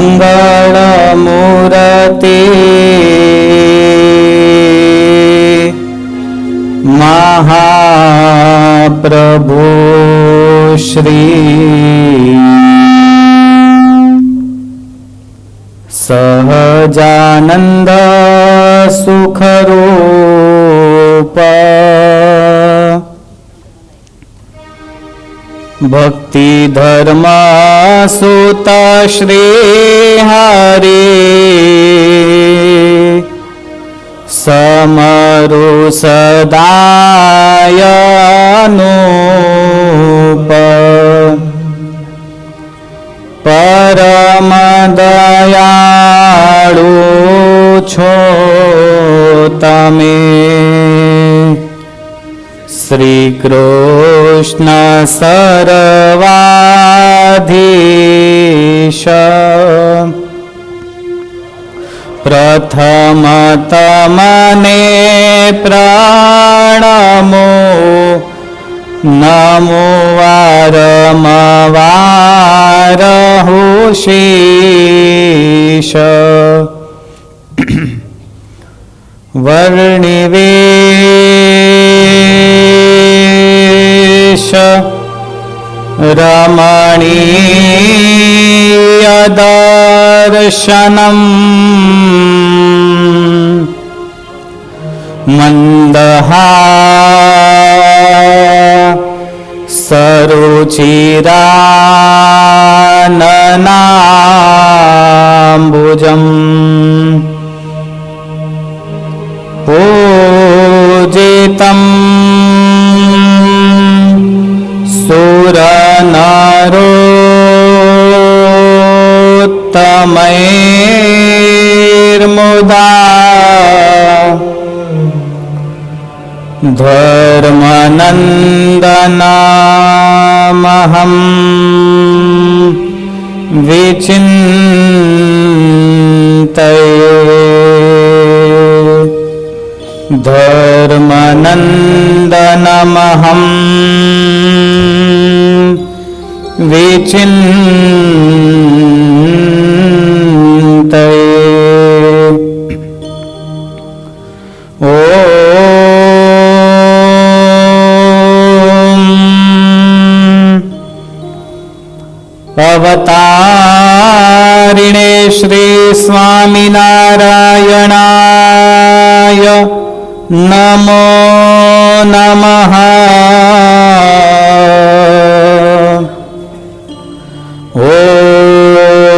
મંગળમૂર્તિ મહાપ્રભુ શ્રી સહજાનંદ સુખરૂપ ભક્તિ ધર્મ સુત શ્રી હરિ સમરુ સદાયનુપ પરમ દયાળુ છો તમે શ્રી કૃષ્ણ સર્વાધીશ પ્રથમ તમને પ્રણમો નમો વારંવાર શીશ વર્ણિવેશ રમણીય દર્શનમ મંદહા સરુચિરાનનાંબુજમ પૂજિતમ સુરનરોત્તમૈર્મુદા ધર્મનંદનામહં વિચિંતયે ધર્મનંદનમહં વિચિંતયે અવતારિણે શ્રી સ્વામિનારાયણાય નમો નમઃ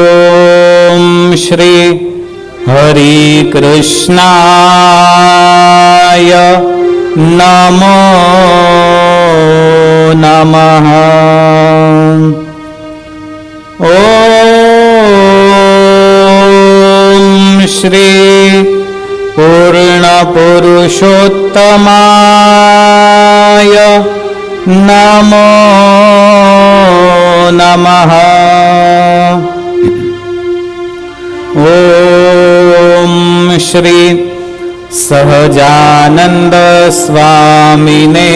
ઓમ શ્રી હરિ કૃષ્ણાય નમો નમઃ ઓમ શ્રી પૂર્ણ પુરુષોત્તમાય નમો નમઃ ઓમ શ્રી સહજાનંદ સ્વામિને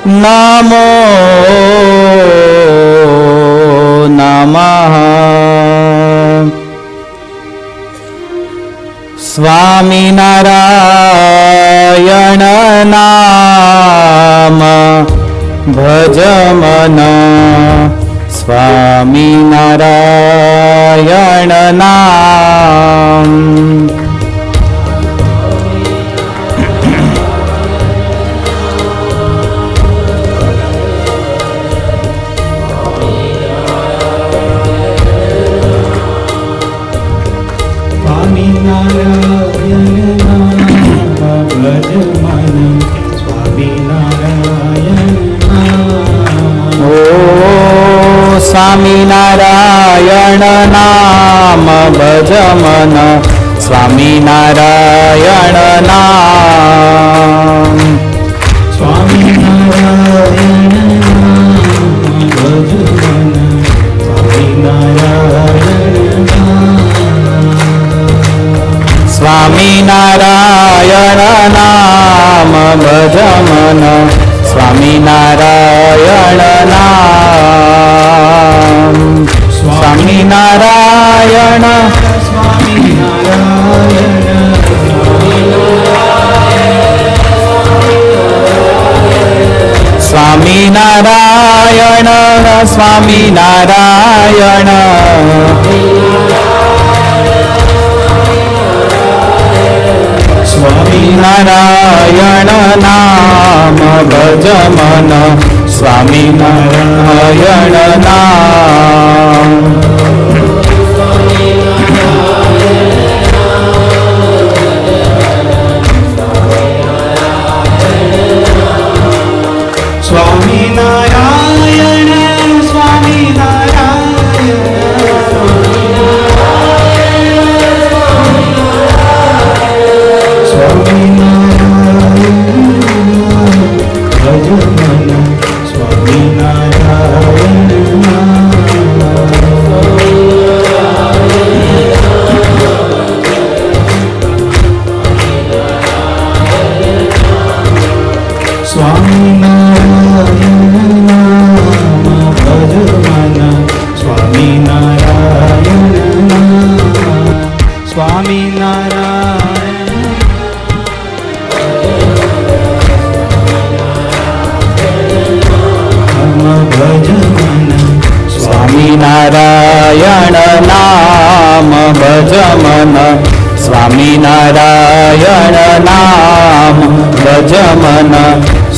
નમો નમઃ સ્વામિનારાયણ નામ ભજ મન સ્વામિનારાયણ નામ સ્વામિનારાયણ નામ ભજ મન સ્વામિનારાયણ નામ સ્વામિનારાયણ સ્વામિનારાયણ નામ ભજ મન સ્વામિનારાયણ નામ નારાયણ સ્વામી નારાયણ સ્વામી નારાયણ નામ ભજ મન સ્વામી નારાયણ નામ સ્વામી નારાયણ સ્વામી નારાયણ સ્વામી નારાયણ સ્વામી નારાયણ સ્વામી સ્વામિનારાયણ નામ ભજ મન સ્વામિનારાયણ નામ ભજ મન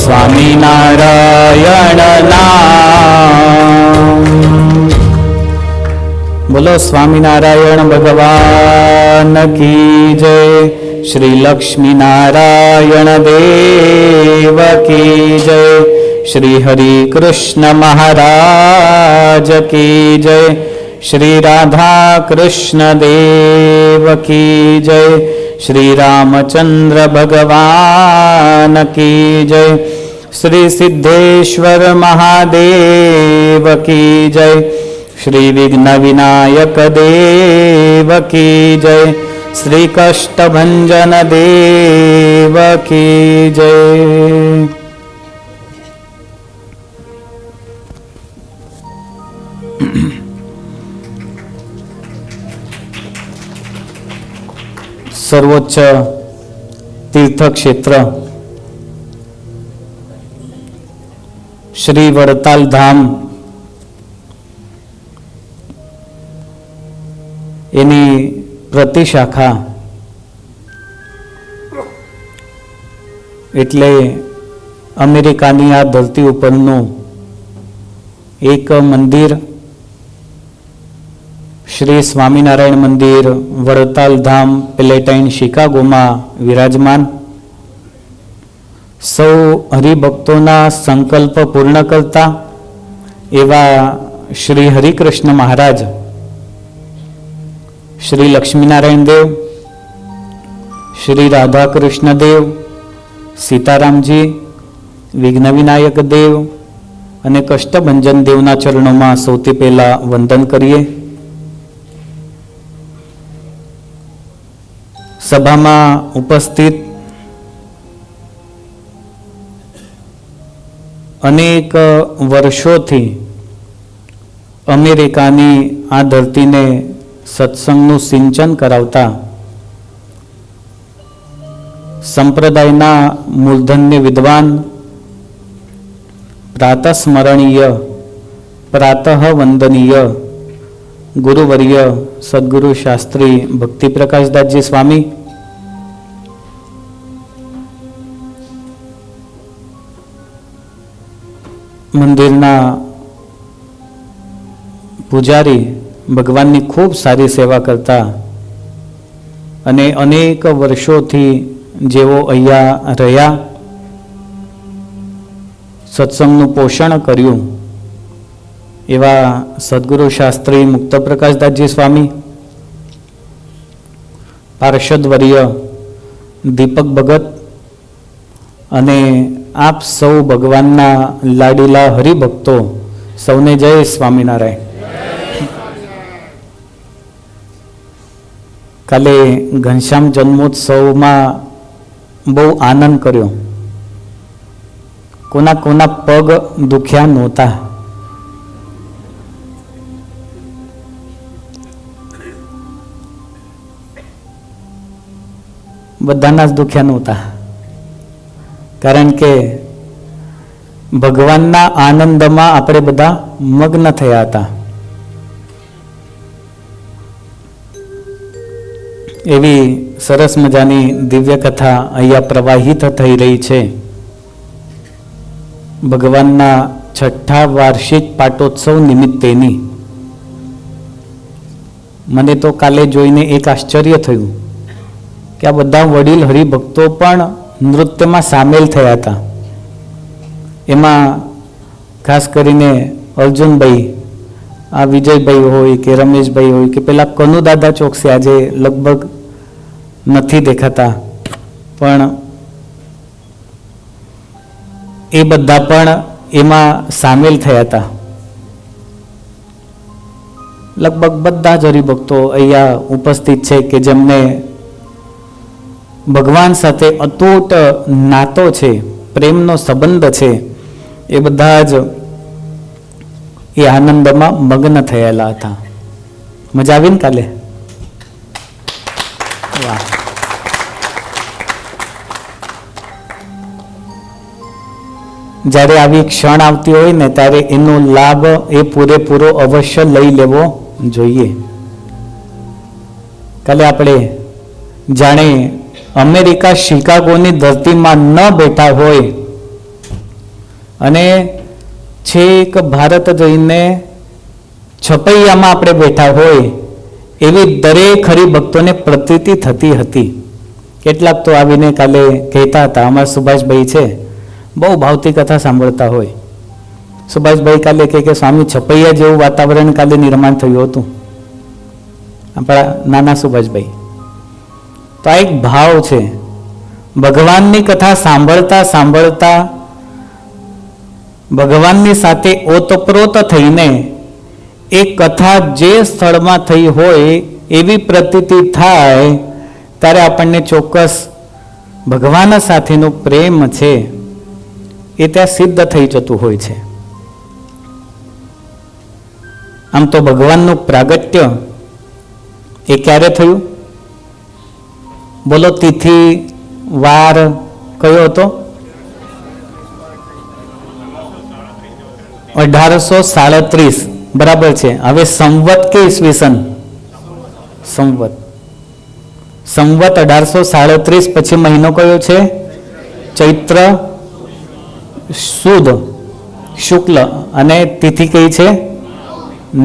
સ્વામિનારાયણ નામ. બોલો સ્વામિનારાયણ ભગવાન કી જય. શ્રી લક્ષ્મી નારાયણ દેવ કી જય. શ્રી હરિ કૃષ્ણ મહારાજ કી જય. શ્રી રાધા કૃષ્ણ દેવ કી જય. શ્રી રામચંદ્ર ભગવાન કી જય. શ્રી સિદ્ધેશ્વર મહાદેવ કી જય. શ્રી વિઘ્ન વિનાયક દેવ કી જય. શ્રી કષ્ટભંજન દેવ કી જય. સર્વોચ્ચ તીર્થક્ષેત્ર શ્રી વડતાલ ધામ એની પ્રતિશાખા એટલે અમેરિકાની આ ધરતી ઉપરનું એક મંદિર શ્રી સ્વામિનારાયણ મંદિર વડતાલ ધામ પેલેટાઇન શિકાગોમાં વિરાજમાન. સૌ હરિભક્તોના સંકલ્પ પૂર્ણ કરતા એવા શ્રી હરિકૃષ્ણ મહારાજ, શ્રી લક્ષ્મીનારાયણ દેવ, શ્રી રાધાકૃષ્ણ દેવ, સીતારામજી, વિઘ્ન વિનાયક દેવ અને કષ્ટભંજન દેવના ચરણોમાં સૌથી પહેલા વંદન કરીએ. સભામાં ઉપસ્થિત અનેક વર્ષોથી અમેરિકાની આ ધરતીને સત્સંગનું સિંચન કરાવતા સંપ્રદાયના મૂર્ધન્ય વિદ્વાન, પ્રાતસ્મરણીય, પ્રાતઃ વંદનીય ગુરુવર્ય સદગુરુ શાસ્ત્રી ભક્તિ પ્રકાશદાસજી સ્વામી, મંદિરના પૂજારી, ભગવાનની ખૂબ સારી સેવા કરતા અને અનેક વર્ષોથી જેઓ અહીંયા રહ્યા, સત્સંગનું પોષણ કર્યું એવા સદગુરુ શાસ્ત્રી મુક્ત પ્રકાશદાસજી સ્વામી, પાર્ષદવર્ય દીપક ભગત અને આપ સૌ ભગવાનના લાડીલા હરિભક્તો સૌને જય સ્વામિનારાયણ. કાલે ઘનશ્યામ જન્મોત્સવમાં બહુ આનંદ કર્યો. કોના કોના પગ દુખ્યા નહોતા. બધાના જ દુખ્યા નહોતા, કારણ કે ભગવાનના આનંદમાં આપણે બધા મગ્ન થયા હતા. એવી સરસ મજાની દિવ્ય કથા અહીંયા પ્રવાહિત થઈ રહી છે. ભગવાનના 6ઠ્ઠા વાર્ષિક પાટોત્સવ નિમિત્તેની. મને તો કાલે જોઈને એક આશ્ચર્ય થયું કે આ બધા વડીલ હરિભક્તો પણ નૃત્યમાં સામેલ થયા હતા. એમાં ખાસ કરીને અર્જુનભાઈ, આ વિજયભાઈ હોય કે રમેશભાઈ હોય કે પેલા કનુદાદા ચોકસી આજે લગભગ નથી દેખાતા, પણ એ બધા પણ એમાં સામેલ થયા હતા. લગભગ બધા જ હરિભક્તો અહીંયા ઉપસ્થિત છે કે જેમને ભગવાન સાથે અતૂટ નાતો છે, પ્રેમનો સંબંધ છે. એ બધા જ એ આનંદમાં મગ્ન થયેલા હતા. મજા આવી ને કાલે? વાહ! જ્યારે આવી ક્ષણ આવતી હોય ને ત્યારે એનો લાભ એ પૂરેપૂરો અવશ્ય લઈ લેવો જોઈએ. કાલે આપણે જાણે અમેરિકા શિકાગોની ધરતીમાં ન બેઠા હોય અને છેક ભારત જઈને છપૈયામાં આપણે બેઠા હોય એવી દરેક હરિભક્તોને પ્રતીતિ થતી હતી. કેટલાક તો આવીને કાલે કહેતા હતા, અમારા સુભાષભાઈ છે, બહુ ભાવતી કથા સાંભળતા હોય. સુભાષભાઈ કાલે કહે કે સ્વામી છપૈયા જેવું વાતાવરણ કાલે નિર્માણ થયું હતું. આપણા નાના સુભાષભાઈ. તો આ એક ભાવ છે. ભગવાનની કથા સાંભળતા સાંભળતા ભગવાનની સાથે ઓતપ્રોત થઈને એ કથા જે સ્થળમાં થઈ હોય એવી પ્રતીતિ થાય ત્યારે આપણને ચોક્કસ ભગવાન સાથેનો પ્રેમ છે એ ત્યાં સિદ્ધ થઈ જતું હોય છે. આમ તો ભગવાનનું પ્રાગટ્ય એ ક્યારે થયું? બોલો, તિથિ વાર કયો હતો? 1837. બરાબર છે. હવે સંવત કે ઈસવીસન? સંવત. સંવત 1837 પછી મહિનો કયો છે? ચૈત્ર સુદ શુક્લ. અને તિથિ કઈ છે?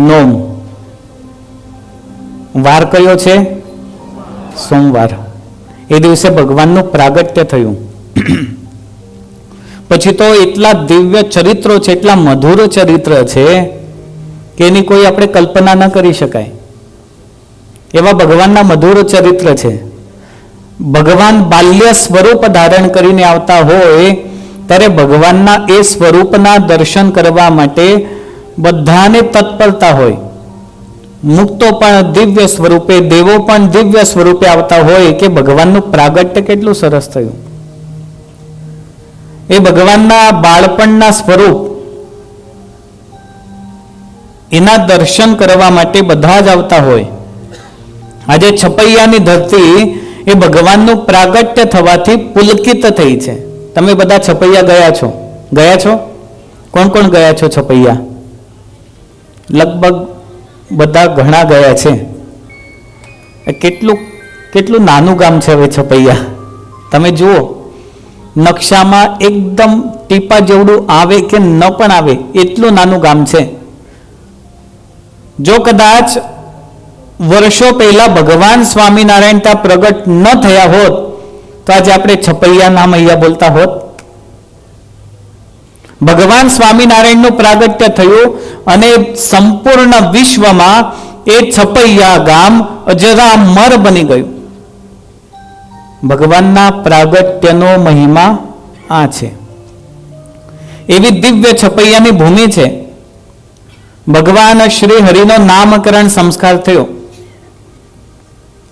નોમ. વાર કયો છે? સોમવાર. એ દિવસે ભગવાનનું પ્રાગટ્ય થયું. પછી તો એટલા દિવ્ય ચરિત્રો છે, એટલા મધુર ચરિત્ર છે કે એની કોઈ આપણે કલ્પના ન કરી શકાય. એવા ભગવાનના મધુર ચરિત્ર છે. ભગવાન બાલ્ય સ્વરૂપ ધારણ કરીને આવતા હોય ત્યારે ભગવાનના એ સ્વરૂપના દર્શન કરવા માટે બધાને તત્પરતા હોય. મુક્તો પણ દિવ્ય સ્વરૂપે, દેવો પણ દિવ્ય સ્વરૂપે આવતા હોય કે ભગવાનનું પ્રાગટ્ય કેટલું સરસ થયું. એ ભગવાનના બાળપણના સ્વરૂપ એના દર્શન કરવા માટે બધા જ આવતા હોય. આજે છપૈયાની ધરતી એ ભગવાનનું પ્રાગટ્ય થવાથી પુલકિત થઈ છે. તમે બધા છપૈયા ગયા છો? ગયા છો? કોણ કોણ ગયા છો છપૈયા? લગભગ બધા ઘણા ગયા છે. કેટલું કેટલું નાનું ગામ છે હવે છપૈયા. તમે જુઓ, નકશામાં એકદમ ટીપા જેવડું આવે કે ન પણ આવે એટલું નાનું ગામ છે. જો કદાચ વર્ષો પહેલા ભગવાન સ્વામિનારાયણ ત્યાં પ્રગટ ન થયા હોત તો આજે આપણે છપૈયા નામ અહીંયા બોલતા હોત. ભગવાન સ્વામિનારાયણનું પ્રાગટ્ય થયું અને સંપૂર્ણ વિશ્વમાં એ છપૈયા ગામ અજરામર બની ગયું. ભગવાનના પ્રાગટ્યનો મહિમા આ છે. એવી દિવ્ય છપૈયાની ભૂમિ છે. ભગવાન શ્રી હરિનો નામકરણ સંસ્કાર થયો.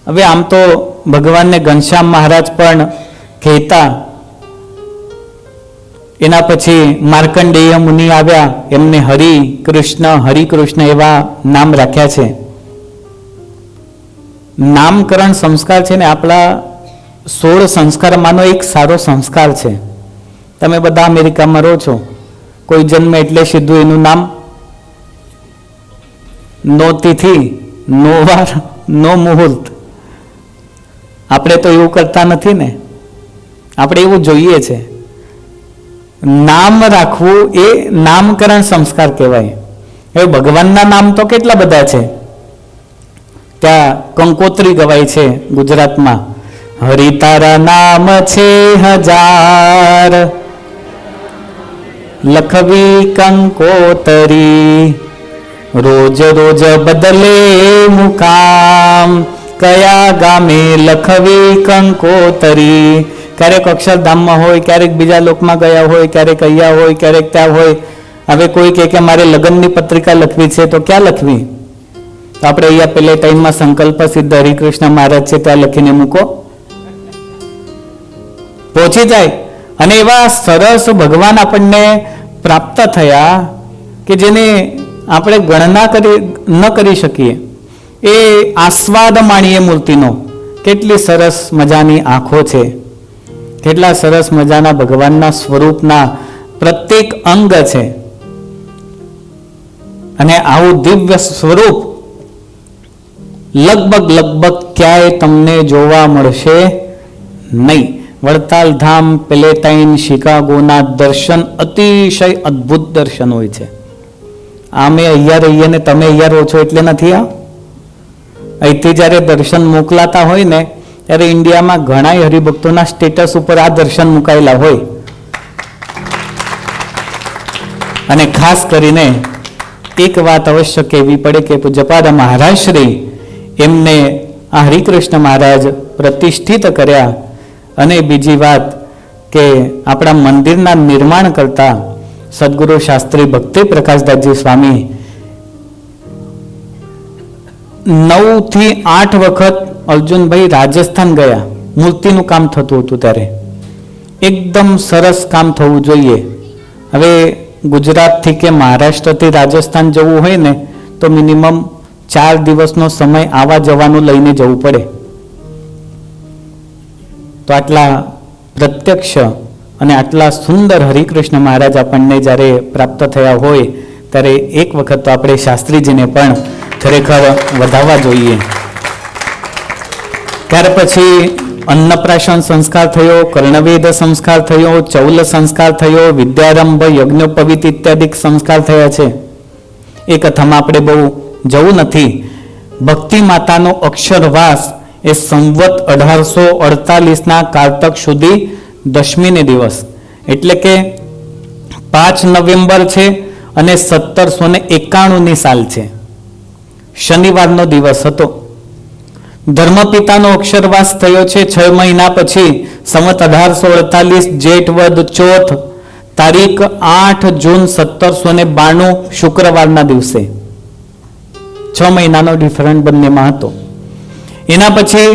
હવે આમ તો ભગવાનને ઘનશ્યામ મહારાજ પણ કહેતા. એના પછી માર્કંડેય મુનિ આવ્યા, એમને હરિકૃષ્ણ એવા નામ રાખ્યા છે. નામકરણ સંસ્કાર છે ને આપણા 16 સંસ્કારમાંનો એક સારો સંસ્કાર છે. તમે બધા અમેરિકામાં રહો છો કોઈ જન્મે એટલે સીધું એનું નામ, નો તિથિ, નો વાર, નો મુહૂર્ત. આપણે તો એવું કરતા નથી ને, આપણે એવું જોઈએ છે. નામ રાખવું એ નામકરણ સંસ્કાર કહેવાય. હવે ભગવાનના નામ તો કેટલા બધા છે. ત્યાં કંકોત્રી ગવાય છે ગુજરાતમાં, હરિ તારા નામ છે હજાર, લખવી કંકોતરી, રોજ રોજ બદલે મુકામ, કયા ગામે લખવી કંકોતરી. ક્યારેક અક્ષરધામમાં હોય, ક્યારેક બીજા લોકમાં ગયા હોય, ક્યારેક અહીંયા હોય, ક્યારેક ત્યાં હોય. હવે કોઈ કહે કે મારે લગ્નની પત્રિકા લખવી છે, તો ક્યાં લખવી? તો આપણે અહીંયા પેલે ટાઈમમાં સંકલ્પ સિદ્ધ હરિકૃષ્ણ મહારાજ છે ત્યાં લખીને મૂકો, પહોંચી જાય. અને એવા સરસ ભગવાન આપણને પ્રાપ્ત થયા કે જેને આપણે ગણના ન કરી શકીએ. એ આસ્વાદ માણીએ મૂર્તિનો. કેટલી સરસ મજાની આંખો છે, કેટલા સરસ મજાના ભગવાનના સ્વરૂપના પ્રત્યેક અંગ છે. અને આવું દિવ્ય સ્વરૂપ લગભગ ક્યાંય તમને જોવા મળશે નહીં. વડતાલ ધામ, પેલેટાઇન, શિકાગોના દર્શન અતિશય અદ્ભુત દર્શન હોય છે. આમે અહીંયા રહીએ ને તમે અહીંયા રહો છો એટલે નથી. અહીંથી જ્યારે દર્શન મોકલાતા હોય ને ત્યારે ઇન્ડિયામાં ઘણા હરિભક્તોના સ્ટેટસ ઉપર આ દર્શન મુકાયેલા હોય. અને ખાસ કરીને એક વાત અવશ્ય કહેવી પડે કે પૂજ્યપાદ મહારાજ શ્રી એમને આ હરિકૃષ્ણ મહારાજ પ્રતિષ્ઠિત કર્યા. અને બીજી વાત કે આપણા મંદિરના નિર્માણ કરતા સદગુરુ શાસ્ત્રી ભક્તિ પ્રકાશદાસજી સ્વામી 9 થી 8 વખત અર્જુનભાઈ રાજસ્થાન ગયા. મૂર્તિનું કામ થતું હતું ત્યારે. એકદમ સરસ કામ થવું જોઈએ. હવે ગુજરાતથી કે મહારાષ્ટ્રથી રાજસ્થાન જવું હોય ને તો મિનિમમ 4 દિવસનો સમય આવા જવાનું લઈને જવું પડે. તો આટલા પ્રત્યક્ષ અને આટલા સુંદર હરિકૃષ્ણ મહારાજ આપણને જ્યારે પ્રાપ્ત થયા હોય ત્યારે એક વખત તો આપણે શાસ્ત્રીજીને પણ ખરેખર વધાવવા જોઈએ. ત્યાર પછી અન્નપ્રાશન સંસ્કાર થયો, કર્ણવેદ સંસ્કાર થયો, ચૌલ સંસ્કાર થયો, વિદ્યારંભ, યજ્ઞોપવિત ઇત્યાદિ સંસ્કાર થયા છે. એ કથામાં આપણે બહુ જવું નથી. ભક્તિ માતાનો અક્ષરવાસ એ સંવત 1848ના કારતક સુધી 10મીને દિવસ એટલે કે 5 નવેમ્બર છે અને 1791ની સાલ છે. શનિવારનો દિવસ હતો. ધર્મપિતાનો અક્ષરવાસ થયો છે 6 મહિના પછી સંવત 1848 જેઠ વદ ચોથ તારીખ 8 જૂન 1792 શુક્રવારના દિવસે. 6 મહિનાનો ડિફરન્ટ બંનેમાં હતો. એના પછી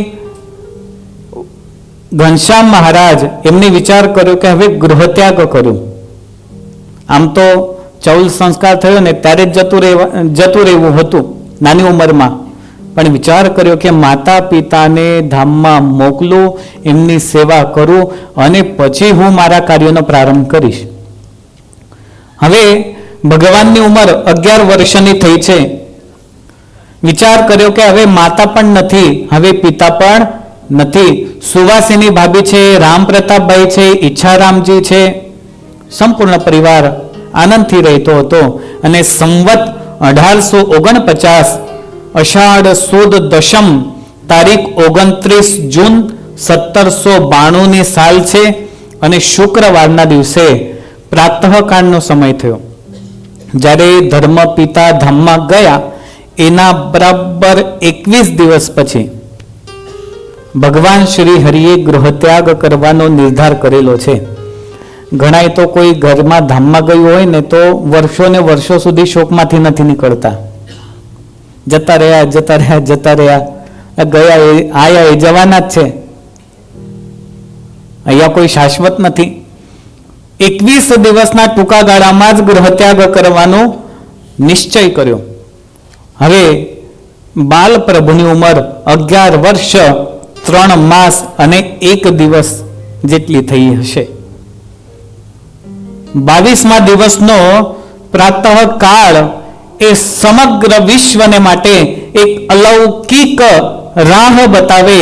ઘનશ્યામ મહારાજ એમને વિચાર કર્યો કે હવે ગૃહત્યાગ કર્યું. આમ તો ચૌલ સંસ્કાર થયો ને ત્યારે જ જતું રહેવું હતું નાની ઉંમરમાં, પણ વિચાર કર્યો કે માતા પિતાને ધામમાં મોકલું, એમની સેવા કરું અને પછી હું મારા કાર્યનો પ્રારંભ કરીશ. હવે ભગવાનની ઉંમર 11 વર્ષની થઈ છે. વિચાર કર્યો કે હવે માતા પણ નથી, હવે પિતા પણ નથી. સુવાસિની ભાભી છે, રામ પ્રતાપભાઈ છે, ઈચ્છારામજી છે, સંપૂર્ણ પરિવાર આનંદથી રહેતો હતો. અને સંવત 1849 અષાઢ સુદ દશમ તારીખ 29 જૂન 1792ની સાલ છે અને શુક્રવારના દિવસે પ્રાતઃકાળનો સમય થયો. જ્યારે ધર્મ પિતા ધામમાં ગયા એના બરાબર 21 દિવસ પછી ભગવાન શ્રી હરિએ ગૃહત્યાગ કરવાનો નિર્ધાર કરેલો છે. ઘણાય તો કોઈ ઘરમાં ધામમાં ગયું હોય ને તો વર્ષો ને વર્ષો સુધી શોકમાંથી નથી નીકળતા. જતા રહ્યા ગયા આયા એ જવાના જ છે. અહીંયા કોઈ શાશ્વત નથી. 21 દિવસના ટૂંકા ગાળામાં જ ગૃહત્યાગ કરવાનો નિશ્ચય કર્યો. હવે બાલ પ્રભુની ઉંમર 11 વર્ષ 3 માસ અને 1 દિવસ જેટલી થઈ હશે. 22મા દિવસનો પ્રાતઃ કાળ એ સમગ્ર વિશ્વને માટે એક અલૌકિક રાહ બતાવે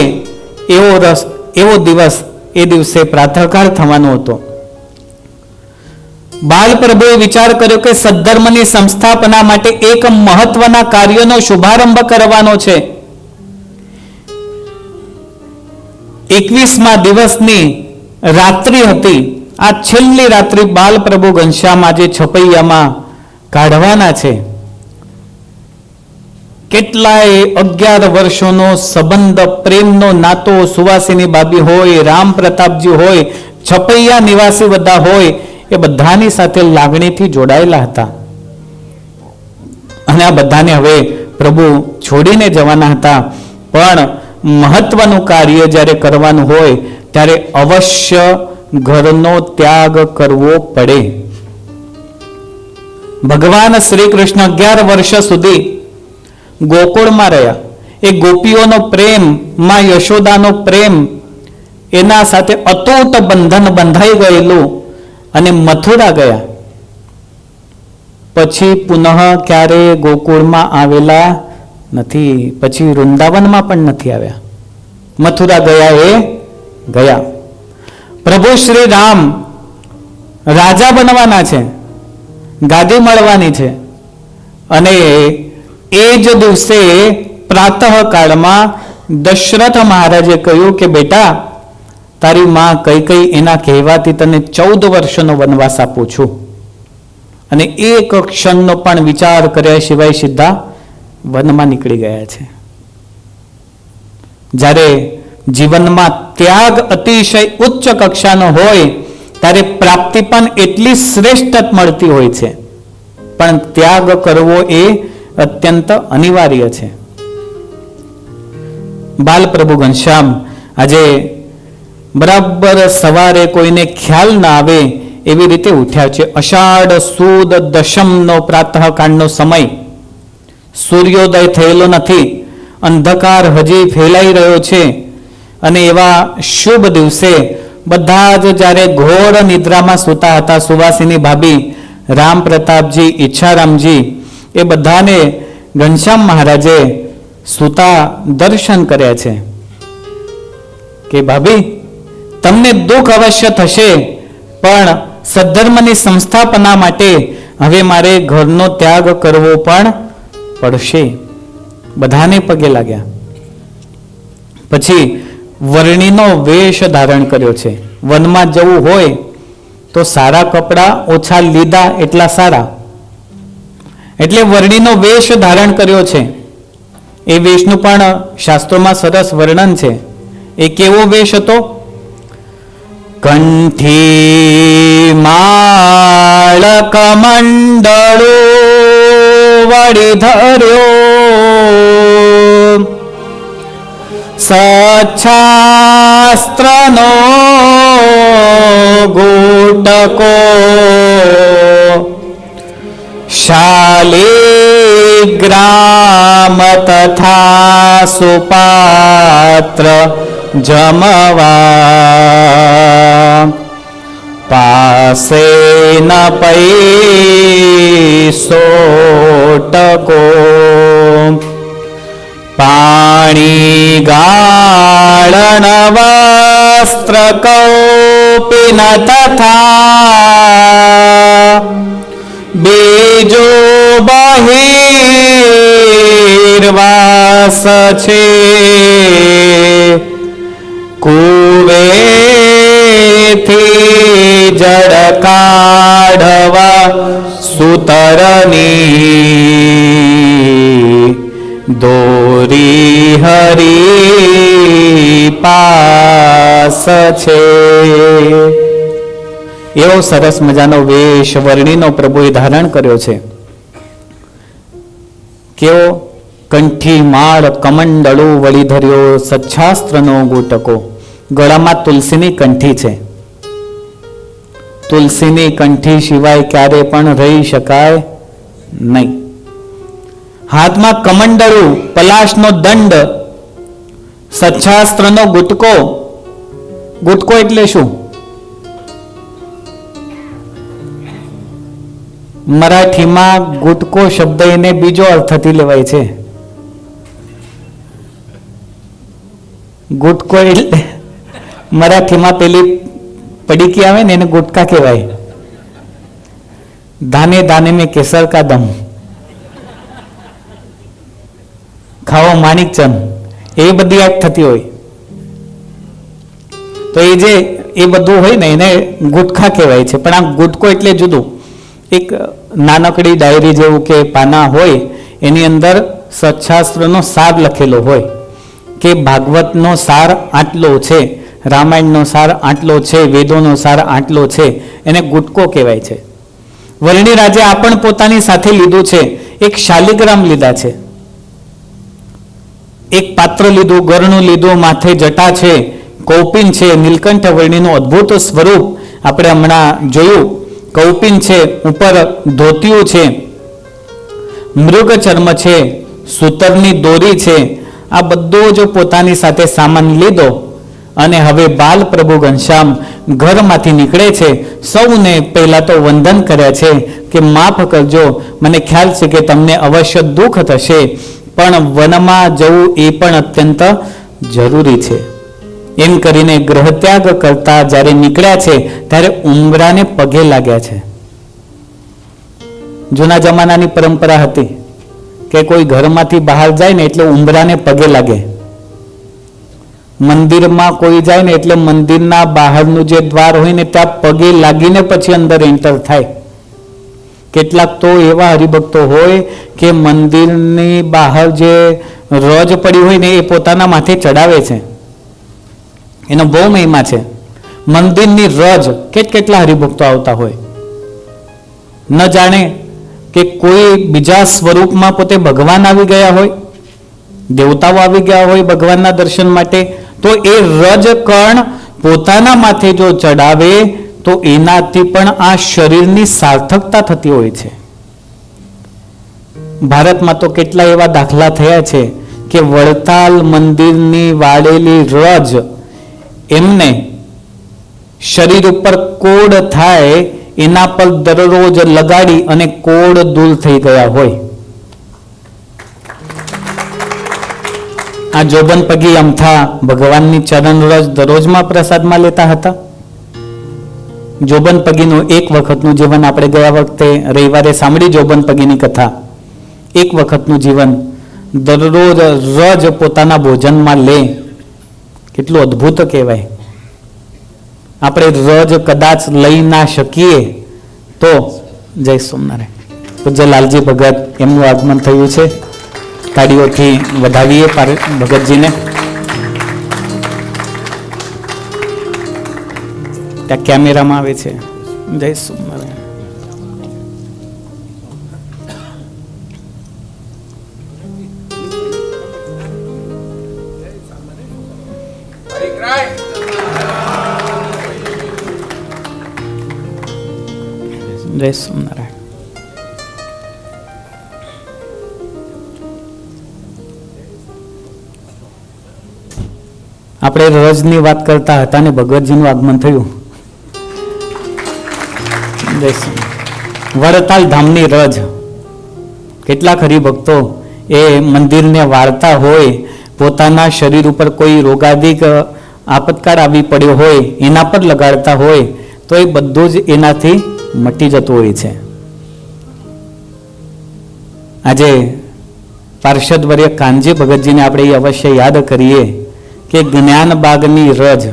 એવો દિવસ એ દિવસે પ્રાતઃકાળ થવાનો હતો. બાલ પ્રભુએ વિચાર કર્યો કે સદ્ધર્મની સંસ્થાપના માટે એક મહત્વના કાર્યનો શુભારંભ કરવાનો છે. 21મા દિવસની રાત્રિ હતી. આ છેલ્લી રાત્રિ બાલ પ્રભુ ઘનશ્યામ આજે છપૈયામાં કાઢવાના છે. કેટલાય 11 વર્ષોનો સંબંધ, પ્રેમનો નાતો, સુવાસીની બાબી હોય, રામ પ્રતાપજી હોય, છપૈયા નિવાસી બધા હોય, એ બધાની સાથે લાગણીથી જોડાયેલા હતા. અને આ બધાને હવે પ્રભુ છોડીને જવાના હતા. પણ મહત્વનું કાર્ય જ્યારે કરવાનું હોય ત્યારે અવશ્ય ઘરનો ત્યાગ કરવો પડે. ભગવાન શ્રી કૃષ્ણ 11 વર્ષ સુધી ગોકુળમાં રહ્યા. એ ગોપીઓનો પ્રેમ, માં યશોદાનો પ્રેમ, એના સાથે અતૂટ બંધન બંધાઈ ગયેલું અને મથુરા ગયા. પછી પુનઃ ક્યારે ગોકુળમાં આવેલા નથી. પછી વૃંદાવનમાં પણ નથી આવ્યા. મથુરા ગયા એ ગયા. પ્રભુ શ્રી રામ રાજા બનવાના છે, ગાદી મળવાની છે. અને એ જ દિવસે પ્રાતઃ કાળમાં દશરથ મહારાજે કહ્યું કે બેટા, તારી માં કઈ એના કહેવાથી તને 14 વર્ષનો વનવાસ આપું છું. અને એક ક્ષણનો પણ વિચાર કર્યા સિવાય સીધા વનમાં નીકળી ગયા છે. જ્યારે જીવનમાં ત્યાગ અતિશય ઉચ્ચ કક્ષાનો હોય ત્યારે પ્રાપ્તિ પણ એટલી શ્રેષ્ઠ મળતી હોય છે. પણ ત્યાગ કરવો એ અત્યંત અનિવાર્ય છે. બાલ પ્રભુ ઘનશ્યામ આજે બરાબર સવારે કોઈને ખ્યાલ ના આવે એવી રીતે ઉઠ્યા છે. અષાઢ સુદ દશમનો પ્રાતઃકાળનો સમય. સૂર્યોદય થયેલો નથી, અંધકાર હજી ફેલાઈ રહ્યો છે. અને એવા શુભ દિવસે બધા જ જ્યારે ઘોર નિદ્રામાં સૂતા હતા, સુવાસીની ભાભી, રામ પ્રતાપજી, ઈચ્છારામજી, એ બધાને ઘનશ્યામ મહારાજે સૂતા દર્શન કર્યા છે કે ભાભી, તમને દુઃખ અવશ્ય થશે, પણ સદ્ધર્મની સંસ્થાપના માટે હવે મારે ઘરનો ત્યાગ કરવો પણ પડશે. બધાને પગે લાગ્યા. પછી વર્ણિનો વેશ ધારણ કર્યો છે. વનમાં જવું હોય તો સારા કપડાં ઓછા લીધા એટલા સારા, એટલે વર્ણિનો વેશ ધારણ કર્યો છે. એ વેશનું પણ શાસ્ત્રોમાં સરસ વર્ણન છે. એ કેવો વેશ હતો? કંઠી માળ કમંડળો વળી ધર્યો, સચ્છાસ્ત્રનો ગોટકો, શાલિગ્રામ તથા સુપાત્ર જમવા, પાસે ન પૈસોટકો, પાણી ગાળણ વસ્ત્ર કૌપિન તથા, બીજો બહિર્વાસ છે, કુવેથી જળ કાઢવા સુતરની, દોરી હરી પાસ છે. એવો સરસ મજાનો વેશ વર્ણિનો પ્રભુએ ધારણ કર્યો છે. કેવો? કંઠી માળ કમંડળું વળી ધર્યો, સચ્છાસ્ત્રનો ગોટકો. ગળામાં તુલસીની કંઠી છે. તુલસીની કંઠી સિવાય ક્યારે પણ રહી શકાય નહીં. હાથમાં કમંડળું, પલાશનો દંડ, સચ્છાસ્ત્રનો ગુટકો. ગુટકો એટલે શું? મરાઠીમાં ગુટકો શબ્દ એને બીજો અર્થથી લેવાય છે. ગુટકો એટલે મરાઠીમાં પેલી પડીકી આવે ને એને ગુટકા કહેવાય. દાને દાને में केसर का दम, ખાવો માણિકચંદ, એ બધી એડ થતી હોય. તો એ બધું હોય ને એને ગુટખા કહેવાય છે. પણ આ ગુટકો એટલે જુદું. એક નાનકડી ડાયરી જેવું કે પાના હોય, એની અંદર સત્શાસ્ત્રનો સાર લખેલો હોય કે ભાગવતનો સાર આટલો છે, રામાયણનો સાર આટલો છે, વેદોનો સાર આટલો છે, એને ગુટકો કહેવાય છે. વર્ણિરાજે આ પણ પોતાની સાથે લીધું છે. એક શાલિગ્રામ લીધા છે, એક પાત્ર લીધું, ગરણું લીધું, માથે જટા છે, કૌપિન છે, નીલકંઠ વર્ણિનું અદ્ભુત સ્વરૂપ આપણે હમણાં જોયું. કૌપિન છે, ઉપર ધોતિયું છે, મૃગ ચર્મ છે, સૂતરની દોરી છે. આ બધો જ પોતાની સાથે સામાન લીધો અને હવે બાલ પ્રભુ ઘનશ્યામ ઘરમાંથી નીકળે છે. સૌને પહેલા તો વંદન કર્યા છે કે માફ કરજો, મને ખ્યાલ છે કે તમને અવશ્ય દુઃખ થશે, પણ વનમાં જવું એ પણ અત્યંત જરૂરી છે. એમ કરીને ગ્રહત્યાગ કરતા જ્યારે નીકળ્યા છે ત્યારે ઉંબરાને પગે લાગ્યા છે. જૂના જમાનાની પરંપરા હતી કે કોઈ ઘરમાંથી બહાર જાય ને એટલે ઉંબરાને પગે લાગે. મંદિરમાં કોઈ જાય ને એટલે મંદિરના બહારનું જે દ્વાર હોય ને ત્યાં પગે લાગીને પછી અંદર એન્ટર થાય. કેટલાક તો એવા હરિભક્તો હોય કે મંદિરની બહાર જે રજ પડી હોય ને એ પોતાના માથે ચડાવે છે. એનો બહુ મહિમા છે. મંદિરની રજ કેટલા હરિભક્તો આવતા હોય, ન જાણે કે કોઈ બીજા સ્વરૂપમાં પોતે ભગવાન આવી ગયા હોય, દેવતાઓ આવી ગયા હોય ભગવાનના દર્શન માટે, તો એ રજ કણ પોતાના માથે જો ચડાવે તો એનાથી પણ આ શરીરની સાર્થકતા થતી હોય છે. ભારતમાં તો કેટલા એવા દાખલા થયા છે કે વડતાલ મંદિરની વાળેલી રજ એમને શરીર ઉપર કોડ થાય એના પર દરરોજ લગાડી અને કોડ દૂર થઈ ગયા હોય. આ જોબન પગી અમથા ભગવાનની ચરણ રજ દરરોજમાં પ્રસાદમાં લેતા હતા. જોબન પગીનું એક વખતનું જીવન આપણે ગયા વખતે રવિવારે સાંભળી જોબન પગીની કથા. એક વખતનું જીવન દરરોજ રજ પોતાના ભોજનમાં લે, કેટલું અદ્ભુત કહેવાય. આપણે રજ કદાચ લઈ ના શકીએ તો જય સોમનારાયણ. પૂજ્ય લાલજી ભગત એમનું આગમન થયું છે. તાળીઓથી વધાવીએ ભગતજીને. ત્યાં કેમેરામાં આવે છે. જય સોમનારાયણ. જય સોમનારાયણ. આપણે રજની વાત કરતા હતા ને ભગવતજીનું આગમન થયું. વડતાલ ધામની રજ કેટલાક હરિભક્તો એ મંદિરને વાળતા હોય, પોતાના શરીર ઉપર કોઈ રોગાદિક આપતકાળ આવી પડ્યો હોય એના પર લગાડતા હોય તો એ બધું જ એનાથી મટી જતું હોય છે. આજે પાર્ષદવર્ય કાનજી ભગતજીને આપણે એ અવશ્ય યાદ કરીએ કે જ્ઞાનબાગની રજ.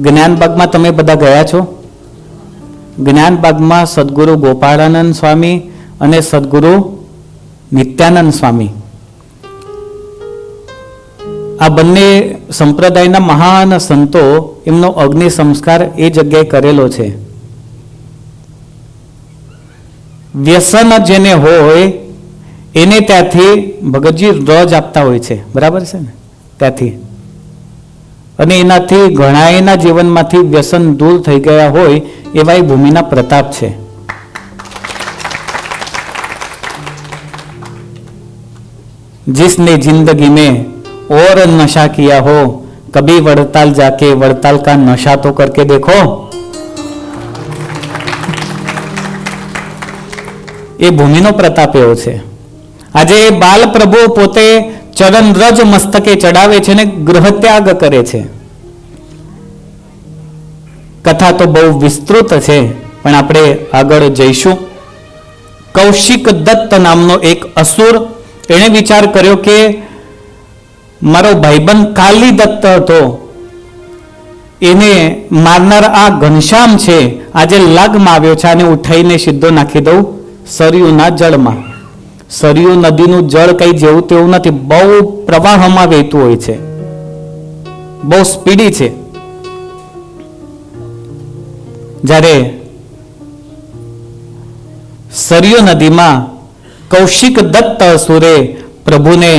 જ્ઞાનબાગમાં તમે બધા ગયા છો? જ્ઞાનબાગમાં સદગુરુ ગોપાળાનંદ સ્વામી અને સદગુરુ નિત્યાનંદ સ્વામી, આ બંને સંપ્રદાયના મહાન સંતો, એમનો અગ્નિ સંસ્કાર એ જગ્યાએ કરેલો છે. વ્યસન જેને હોય એને ત્યાંથી ભગતજી રજ આપતા હોય છે, બરાબર છે ને? ત્યાંથી અને એનાથી ઘણા એના જીવનમાંથી વ્યસન દૂર થઈ ગયા હોય એવા એ ભૂમિના પ્રતાપ છે. जिसने जिंदगी में और नशा किया हो कभी वड़ताल जाके वड़ताल का नशा तो करके देखो. એ ભૂમિનો પ્રતાપ એવો છે. આજે બાલ પ્રભુ પોતે ચરણ રજ મસ્તકે ચડાવે છે ને ગૃહત્યાગ કરે છે. કથા તો બહુ વિસ્તૃત છે, પણ આપણે આગળ જઈશું. કૌશિક દત્ત નામનો એક અસુર, એણે વિચાર કર્યો કે મારો ભાઈબંધ કાલી દત્ત હતો, એને મારનાર આ ઘનશ્યામ છે, આજે લગમાં આવ્યો છે, આને ઉઠાઈને સીધો નાખી દઉં સરયુના જળમાં. સરયુ નદીનું જળ કઈ જેવું તેવું નથી, બહુ પ્રવાહમાં વહેતું હોય છે, બહુ સ્પીડી છે. જ્યારે સરયુ નદીમાં કૌશિક દત્ત અસુરે પ્રભુને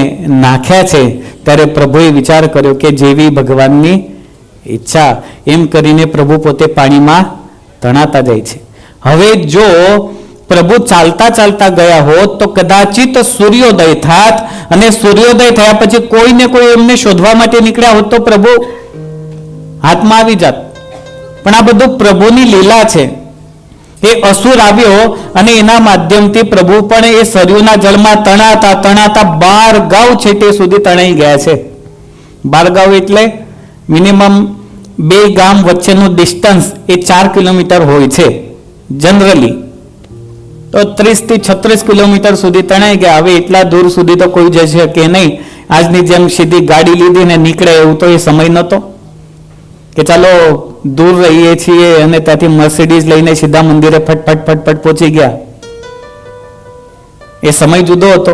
નાખ્યા છે, ત્યારે પ્રભુએ વિચાર કર્યો કે જેવી ભગવાનની ઈચ્છા, એમ કરીને પ્રભુ પોતે પાણીમાં તણાતા જાય છે. હવે જો પ્રભુ ચાલતા ચાલતા ગયા હોત તો કદાચિત સૂર્યોદય થાત, અને સૂર્યોદય થયા પછી કોઈને કોઈ એમને શોધવા માટે નીકળ્યા હોત તો પ્રભુ હાથમાં આવી જાત. પણ આ બધું પ્રભુની લીલા છે. એ અસુર આવ્યો અને એના માધ્યમથી પ્રભુ પણ એ સરયુના જળમાં તણાતા તણાતા 12 ગાંવ છેટે સુધી તણાઈ ગયા છે. 12 ગાંવ એટલે મિનિમમ 2 ગામ વચ્ચેનું ડિસ્ટન્સ એ 4 કિલોમીટર હોય છે જનરલી. તો 30 થી 36 કિલોમીટર સુધી તણાઈ ગયા. હવે એટલા દૂર સુધી તો કોઈ જઈ શકે નહીં. આજની જેમ સીધી ગાડી લીધી ને નીકળે એવું તો એ સમય નહોતો કે ચાલો દૂર રહીએ છીએ અને ત્યાંથી મર્સિડીઝ લઈને સીધા મંદિરે ફટફટ ફટફટ પહોંચી ગયા. એ સમય જુદો હતો.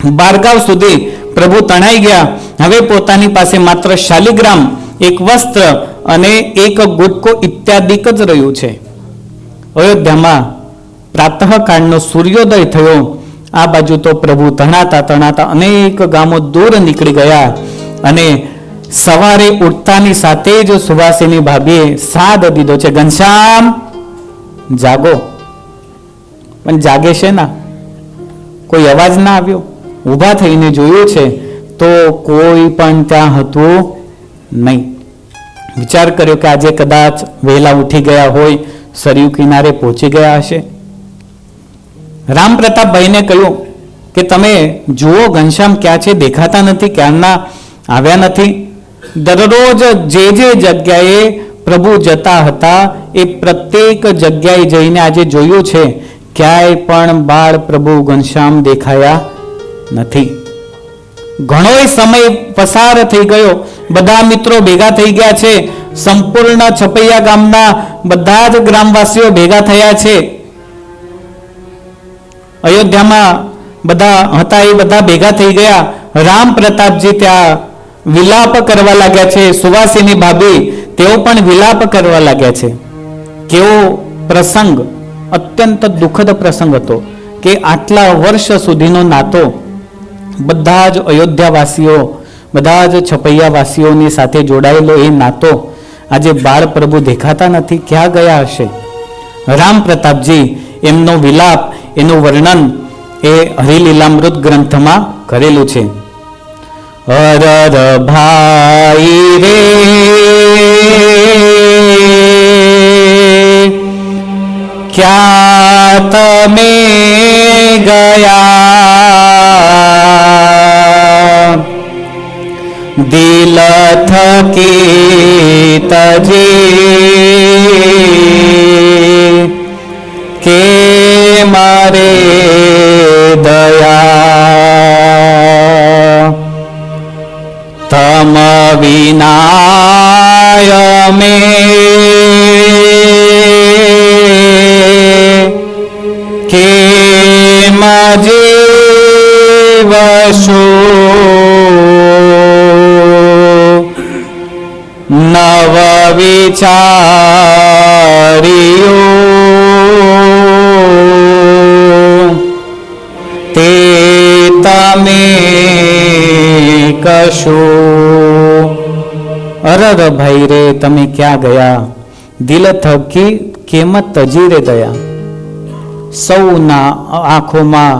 12 ગાંવ સુધી પ્રભુ તણાઈ ગયા. હવે પોતાની પાસે માત્ર શાલિગ્રામ, એક વસ્ત્ર અને એક ગુટકો ઇત્યાદિક જ રહ્યું છે. અયોધ્યામાં પ્રાતઃકાળનો સૂર્યોદય થયો. આ બાજુ તો પ્રભુ તણાતા તણાતા અનેક ગામો દૂર નીકળી ગયા, અને સવારે ઉઠતાની સાથે જ સુવાસિની ભાભીએ સાદ દીધો છે, ઘનશ્યામ જાગો. પણ જાગે છે ના, કોઈ અવાજ ના આવ્યો. ઊભા થઈને જોયું છે તો કોઈ પણ ત્યાં હતું નહીં. વિચાર કર્યો કે આજે કદાચ વહેલા ઉઠી ગયા હોય, સરયુ કિનારે પહોંચી ગયા હશે. રામ પ્રતાપભાઈને કહ્યું કે તમે જુઓ ઘનશ્યામ ક્યાં છે, દેખાતા નથી, ક્યારના આવ્યા નથી. દરરોજ જે જે જગ્યાએ પ્રભુ જતા હતા એ પ્રત્યેક જગ્યાએ જઈને આજે જોયું છે, ક્યાંય પણ બાળ પ્રભુ ઘનશ્યામ દેખાયા નથી. ઘણો સમય પસાર થઈ ગયો. બધા મિત્રો ભેગા થઈ ગયા છે. સંપૂર્ણ છપૈયા ગામના બધા જ ગ્રામવાસીઓ ભેગા થયા છે. અયોધ્યામાં બધા હતા એ બધા ભેગા થઈ ગયા. રામ પ્રતાપજી ત્યાં વિલાપ કરવા લાગ્યા છે. સુવાસિની ભાભી તેઓ પણ વિલાપ કરવા લાગ્યા છે. કેવો પ્રસંગ, અત્યંત દુઃખદ પ્રસંગ હતો કે આટલા વર્ષ સુધીનો નાતો બધા જ અયોધ્યાવાસીઓ, બધા જ છપૈયાવાસીઓની સાથે જોડાયેલો એ નાતો આજે બાળ પ્રભુ દેખાતા નથી, ક્યાં ગયા હશે? રામ પ્રતાપજી એમનો વિલાપ, એનું વર્ણન એ હરિલીલામૃત ગ્રંથમાં કરેલું છે. અરર ભાઈ રે ક્યાં તમે ગયા, દિલ થકી તજી કે મારે દયા, તમ વિનાય મે કેમ જીવશું, નવ વિચાર્યું તે તમે કશું. અરર ભાઈ રે તમે ક્યાં ગયા, દિલ થકી કેમ તજી રે દયા. સૌના આંખોમાં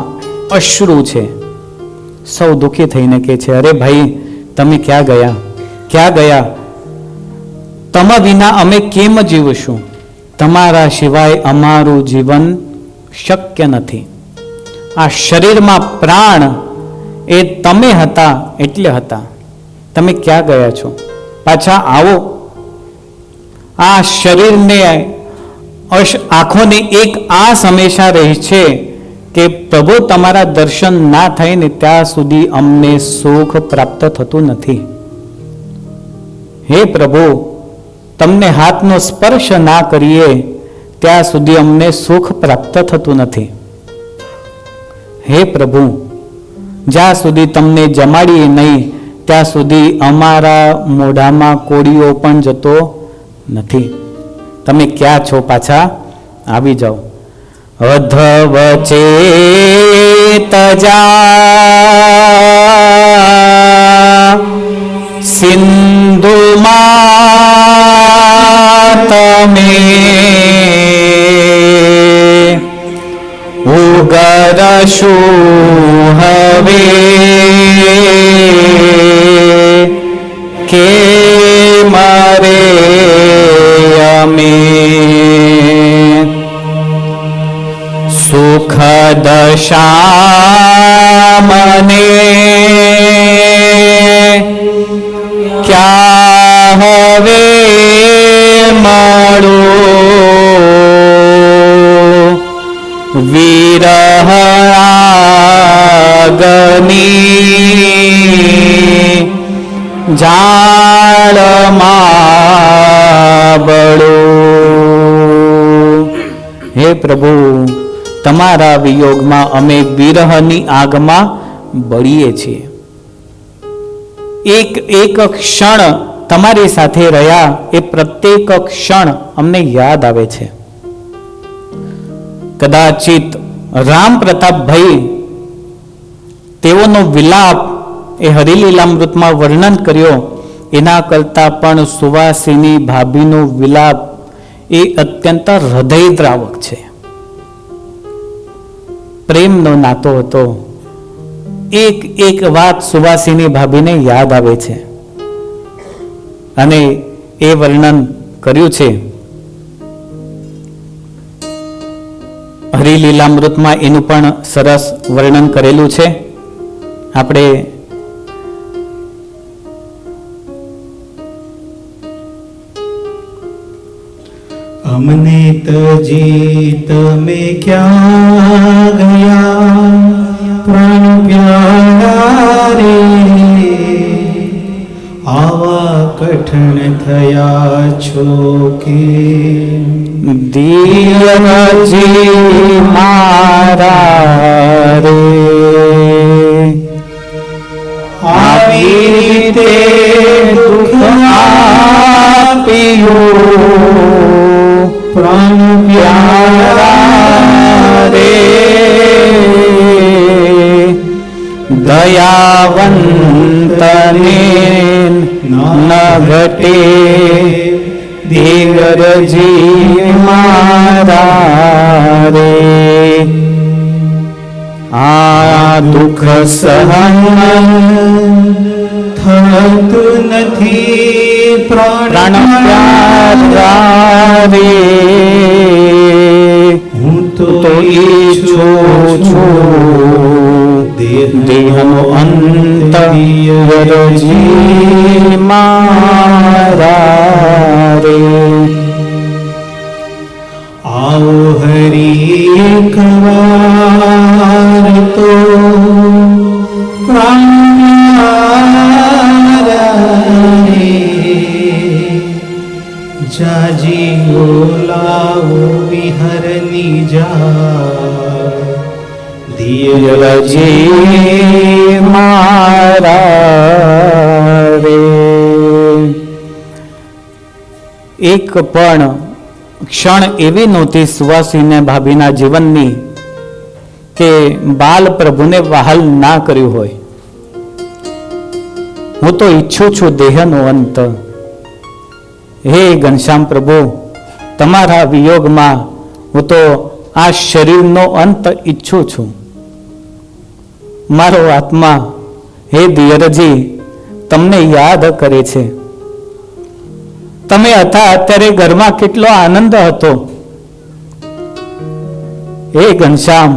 અશ્રુ છે. સૌ દુઃખી થઈને કહે છે, અરે ભાઈ તમે ક્યાં ગયા, ક્યાં ગયા? તમ વિના અમે કેમ જીવશું, તમારા સિવાય અમારું જીવન શક્ય નથી. આ શરીરમાં પ્રાણ એ તમે હતા એટલે હતા. તમે ક્યાં ગયા છો? પાછા આવો. આ શરીરને આંખોની એક આસ હંમેશા રહે છે કે પ્રભુ તમારા દર્શન ના થાય ને ત્યાં સુધી અમને સુખ પ્રાપ્ત થતું નથી. હે પ્રભુ, તમને હાથનો સ્પર્શ ના કરીએ ત્યાં સુધી અમને સુખ પ્રાપ્ત થતું નથી. હે પ્રભુ, જ્યાં સુધી તમને જમાડીએ નહીં ત્યાં સુધી અમારા મોઢામાં કોળીઓ પણ જતો નથી. તમે ક્યાં છો? પાછા આવી જાઓ. અધવ ચેતજા સિંધુમાં તમે ઉગરશું હવે કે મારે અમે સુખ દશા મને ક્યાં હવે મળો વિરહ આગની જાળમાં બળો. હે પ્રભુ, તમારા વિયોગમાં અમે વિરહની આગમાં બળીએ છીએ. એક એક ક્ષણ તમારી સાથે રહ્યા એ પ્રત્યેક ક્ષણ અમને યાદ આવે છે. કદાચિત રામ પ્રતાપભાઈ તેઓનો વિલાપ એ હરિલીલામૃતમાં વર્ણન કર્યો એના કરતા પણ સુવાસિની ભાભીનો વિલાપ એ અત્યંત હૃદયદ્રાવક છે. પ્રેમનો નાતો હતો. એક એક વાત સુવાસિની ભાભીને યાદ આવે છે અને એ વર્ણન કર્યું છે હરિલીલામૃતમાં. એનું પણ સરસ વર્ણન કરેલું છે. આપણે અમને તજી તમે ક્યાં ગયા પ્રાણ પ્યારા રે, આવા કઠણ થયા છો કે દિયજી મારા રે. આવી રીતે દુઃખ આપ્યું પ્રાણ પ્યારા રે, દયાવંતને ન ઘટે દિગરજી મારા રે. આ દુઃખ સહન થતું નથી પ્રાણ પ્યારા રે. હું તો ઈચ્છું છું દેહનો અંત યરજી મારા રે. આવો હરી એકવાર તો જાજી બોલાવો વિહરની જા દિયરજી મારા રે. એક પણ ક્ષણ એવી નહોતી સુવાસીને ભાભીના જીવનની કે બાલ પ્રભુને વહાલ ના કર્યું હોય. હું તો ઈચ્છું છું દેહનો અંત. હે ઘનશ્યામ પ્રભુ, તમારા વિયોગમાં હું તો આ શરીરનો અંત ઈચ્છું છું. મારો આત્મા હે દિયરજી તમને યાદ કરે છે. તમે હતા અત્યારે ઘરમાં કેટલો આનંદ હતો. હે ઘનશ્યામ,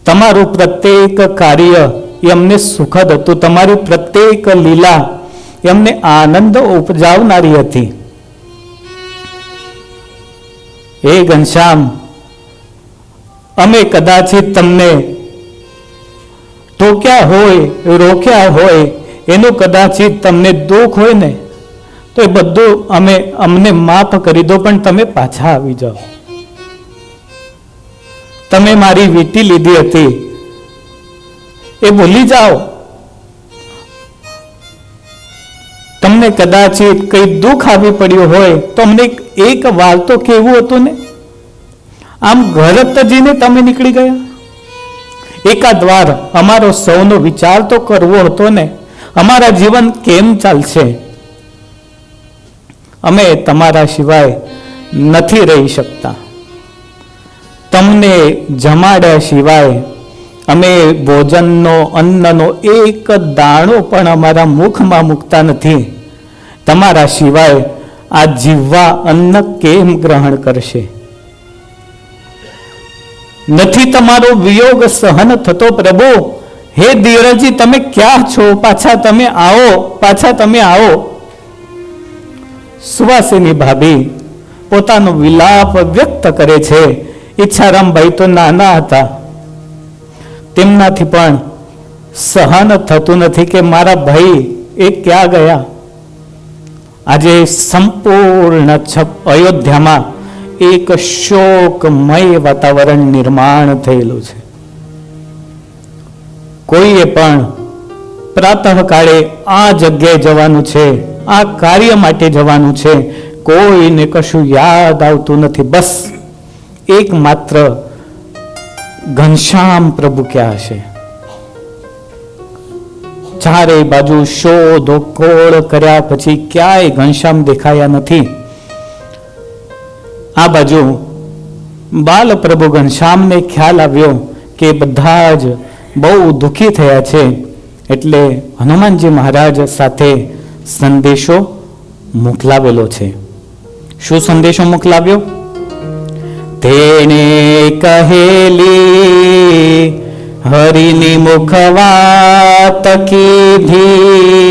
તમારું પ્રત્યેક કાર્ય એ અમને સુખદ હતું, તમારી પ્રત્યેક લીલા એ અમને આનંદ ઉપજાવનારી હતી. હે ઘનશ્યામ, અમે કદાચિત તમને ટોક્યા હોય, રોક્યા હોય, એનું કદાચિત તમને દુઃખ હોય ને, તો એ બધું અમને માફ કરી દો, પણ તમે પાછા આવી જાઓ. તમે મારી વીંટી લીધી હતી એ ભૂલી જાઓ. તમને કદાચિત કઈ દુઃખ આવી પડ્યું હોય તો અમને એક વાર તો કેવું હતું ને. આમ ઘર તજીને તમે નીકળી ગયા. એકાદ વાર અમારો સૌનો વિચાર તો કરવો હતો ને, અમારા જીવન કેમ ચાલશે? અમે તમારા સિવાય નથી રહી શકતા. તમને જમાડ્યા સિવાય અમે ભોજનનો, અન્નનો એક દાણો પણ અમારા મુખમાં મૂકતા નથી. તમારા સિવાય આ જીવવા અન્ન કેમ ગ્રહણ કરશે? નથી તમારો વિયોગ સહન થતો પ્રભુ. હે ધીરજી, તમે ક્યાં છો? પાછા તમે આવો, પાછા તમે આવો. સુવાસિની ભાભી પોતાનો વિલાપ વ્યક્ત કરે છે. ઈચ્છારામભાઈ તો નાના હતા, તેમનાથી પણ સહન થતું નથી કે મારા ભાઈ એ ક્યાં ગયા. આજે સંપૂર્ણ અયોધ્યામાં એક શોકમય વાતાવરણ નિર્માણ થયેલું છે. કોઈએ પણ પ્રાતઃકાળે આ જગ્યાએ જવાનું છે, આ કાર્ય માટે જવાનું છે, કોઈને કશું યાદ આવતું નથી. બસ એકમાત્ર ઘનશ્યામ પ્રભુ ક્યાં હશે? ચારે બાજુ શોધો ખોળ કર્યા પછી ક્યાંય ઘનશ્યામ દેખાયા નથી. આ બાજુ બાલ પ્રભુ ઘનશ્યામને ખ્યાલ આવ્યો કે બધા જ બહુ દુઃખી થયા છે, એટલે હનુમાનજી મહારાજ સાથે સંદેશો મોકલાવેલો છે. શું સંદેશો મોકલાવ્યો? તેણે કહેલી હરિની મુખ વાત કીધી,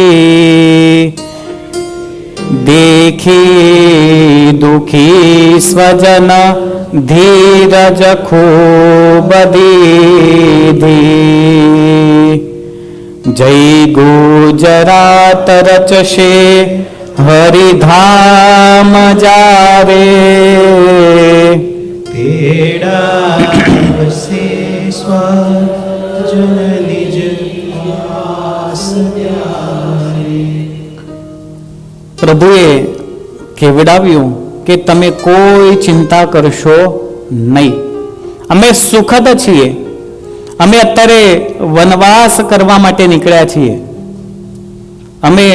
દેખી દુખી સ્વજન ધીરજ ખૂબ દીધી. જય ગુજરાત રચશે હરિધામ જાવે, તેડાવશે સ્વજન નિજ વાસ ત્યારે. પ્રભુએ કેવડાવ્યું કે તમે કોઈ ચિંતા કરશો નહીં, અમે સુખદ છીએ. અમે અત્યારે વનવાસ કરવા માટે નીકળ્યા છીએ, અમે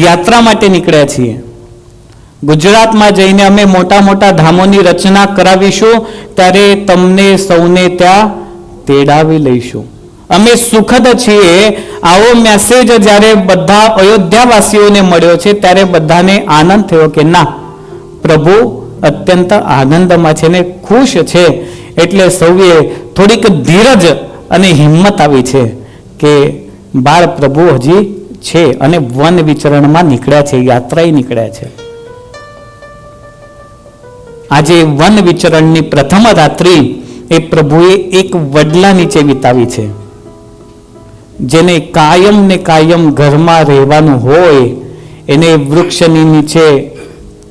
યાત્રા માટે નીકળ્યા છીએ. ગુજરાતમાં જઈને અમે મોટા મોટા ધામોની રચના કરાવીશું, ત્યારે તમને સૌને ત્યાં તેડાવી લઈશું. અમે સુખદ છીએ. આવો મેસેજ જ્યારે બધા અયોધ્યાવાસીઓને મળ્યો છે ત્યારે બધાને આનંદ થયો કે ના, પ્રભુ અત્યંત આનંદમાં છે ને ખુશ છે. એટલે સૌએ થોડીક ધીરજ અને હિંમત આવી છે કે બાળ પ્રભુ હજી છે અને વન વિચરણમાં નીકળ્યા છે, યાત્રાએ નીકળ્યા છે. આજે વન વિચરણની પ્રથમ રાત્રિ એ પ્રભુએ એક વડલા નીચે વિતાવી છે. જેને કાયમ ને કાયમ ઘરમાં રહેવાનું હોય એને વૃક્ષની નીચે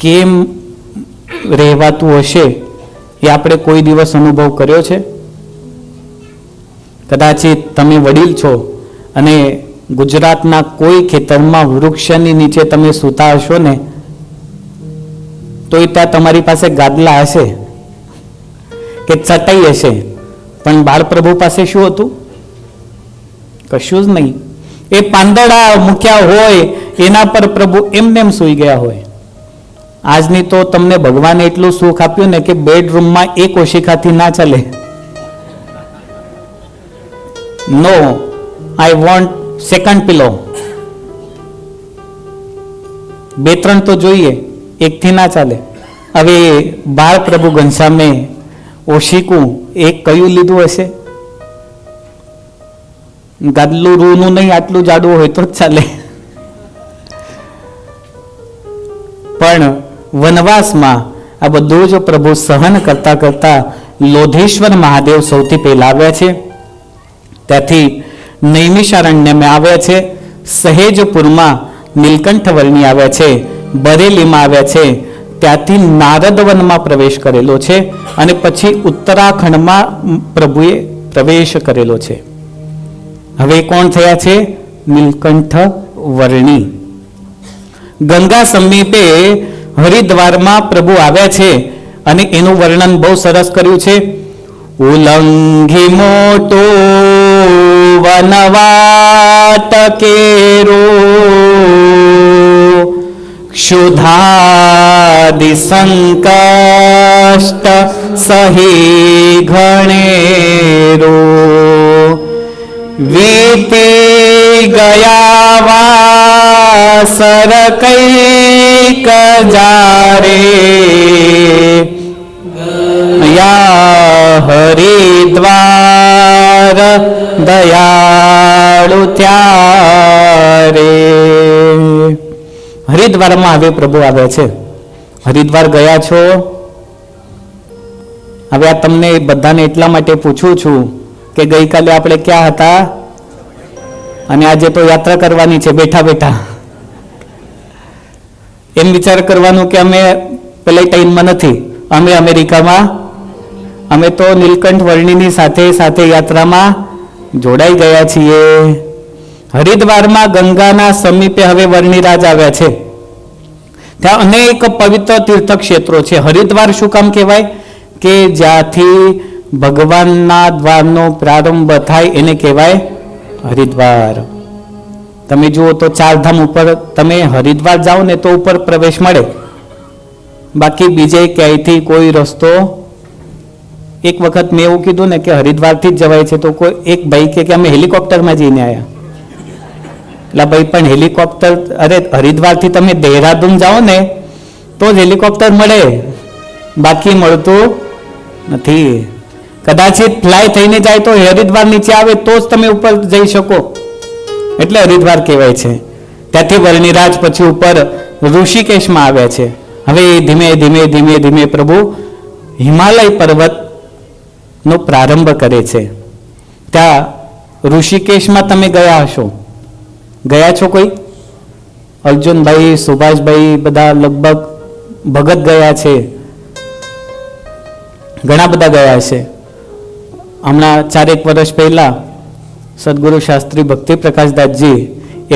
કેમ રહેવાતું હશે એ આપણે કોઈ દિવસ અનુભવ કર્યો છે? કદાચિત તમે વડીલ છો અને ગુજરાતના કોઈ ખેતરમાં વૃક્ષની નીચે તમે સૂતા હશો ને, તો ત્યાં તમારી પાસે ગાદલા હશે કે ચટાઈ હશે, પણ બાળપ્રભુ પાસે શું હતું? કશું જ નહીં. એ પાંદડા મૂક્યા હોય એના પર પ્રભુ એમને એમ સૂઈ ગયા હોય. આજની તો તમને ભગવાને એટલું સુખ આપ્યું ને કે બેડરૂમમાં એક ઓશિકાથી ના ચાલે. નો, આઈ વોન્ટ સેકન્ડ પિલો. 2-3 તો જોઈએ, એકથી ના ચાલે. હવે બાળ પ્રભુ ઘનશ્યામે ઓશિકું એક કયું લીધું હશે? ગાદલું રૂનું નહીં, આટલું જાડું હોય તો જ ચાલે. પણ વનવાસમાં આ બધું જ પ્રભુ સહન કરતા કરતા લોધેશ્વર મહાદેવ સૌથી પહેલા આવ્યા છે. ત્યાંથી નૈમિષારણ્યમાં આવ્યા છે, સહેજપુરમાં નીલકંઠ વર્ણી આવ્યા છે, બરેલીમાં આવ્યા છે, ત્યાંથી નારદવનમાં પ્રવેશ કરેલો છે અને પછી ઉત્તરાખંડમાં પ્રભુએ પ્રવેશ કરેલો છે. હવે કોણ થયા છે? નીલકંઠ વર્ણી. ગંગા સમીપે હરિદ્વારમાં પ્રભુ આવ્યા છે અને એનું વર્ણન બહુ સરસ કર્યું છે. ઉલ્લંઘી મોટો વનવાટકેરો ક્ષુધાદિ સંકષ્ટ સહી ઘણેરો વીતી ગયા વાસર કૈક જારે યા હરિદ્વાર દયાળુ ત્યારે. હરિદ્વારમાં હવે પ્રભુ આવે છે. હરિદ્વાર ગયા છો? હવે આ તમને બધાને એટલા માટે પૂછું છું કે ગઈકાલે આપણે ક્યાં હતા અને આજે તો યાત્રા કરવાની છે બેઠા બેઠા. એમ વિચાર કરવાનું કે અમે પેલા ટાઈમમાં નથી, અમે અમેરિકામાં, અમે તો નીલકંઠ વર્ણીની સાથે સાથે યાત્રામાં જોડાઈ ગયા છીએ. હરિદ્વારમાં ગંગાના સમીપે હવે વર્ણિરાજ આવ્યા છે. ત્યાં અનેક પવિત્ર તીર્થ ક્ષેત્રો છે. હરિદ્વાર શું કામ કહેવાય? કે જ્યાંથી ભગવાનના દ્વારનો પ્રારંભ થાય એને કહેવાય હરિદ્વાર. તમે જુઓ તો ચારધામ ઉપર તમે હરિદ્વાર જાઓ ને તો ઉપર પ્રવેશ મળે, બાકી બીજે ક્યાંયથી કોઈ રસ્તો. એક વખત મેં એવું કીધું ને કે હરિદ્વારથી જ જવાય છે, તો કોઈ એક ભાઈ કે અમે હેલિકોપ્ટરમાં જઈને આવ્યા. એટલે ભાઈ પણ હેલિકોપ્ટર, અરે હરિદ્વારથી તમે દેહરાદૂન જાઓ ને તો જ હેલિકોપ્ટર મળે, બાકી મળતું નથી. કદાચિત ફ્લાય થઈને જાય તો હરિદ્વાર નીચે આવે તો જ તમે ઉપર જઈ શકો, એટલે હરિદ્વાર કહેવાય છે. ત્યાંથી વર્ણિરાજ પછી ઉપર ઋષિકેશમાં આવ્યા છે. હવે ધીમે ધીમે ધીમે ધીમે પ્રભુ હિમાલય પર્વતનો પ્રારંભ કરે છે. ત્યાં ઋષિકેશમાં તમે ગયા હશો, ગયા છો કોઈ? અર્જુનભાઈ, સુભાષભાઈ બધા લગભગ ભગત ગયા છે, ઘણા બધા ગયા છે. હમણાં 4 વર્ષ પહેલા સદગુરુ શાસ્ત્રી ભક્તિ પ્રકાશદાસજી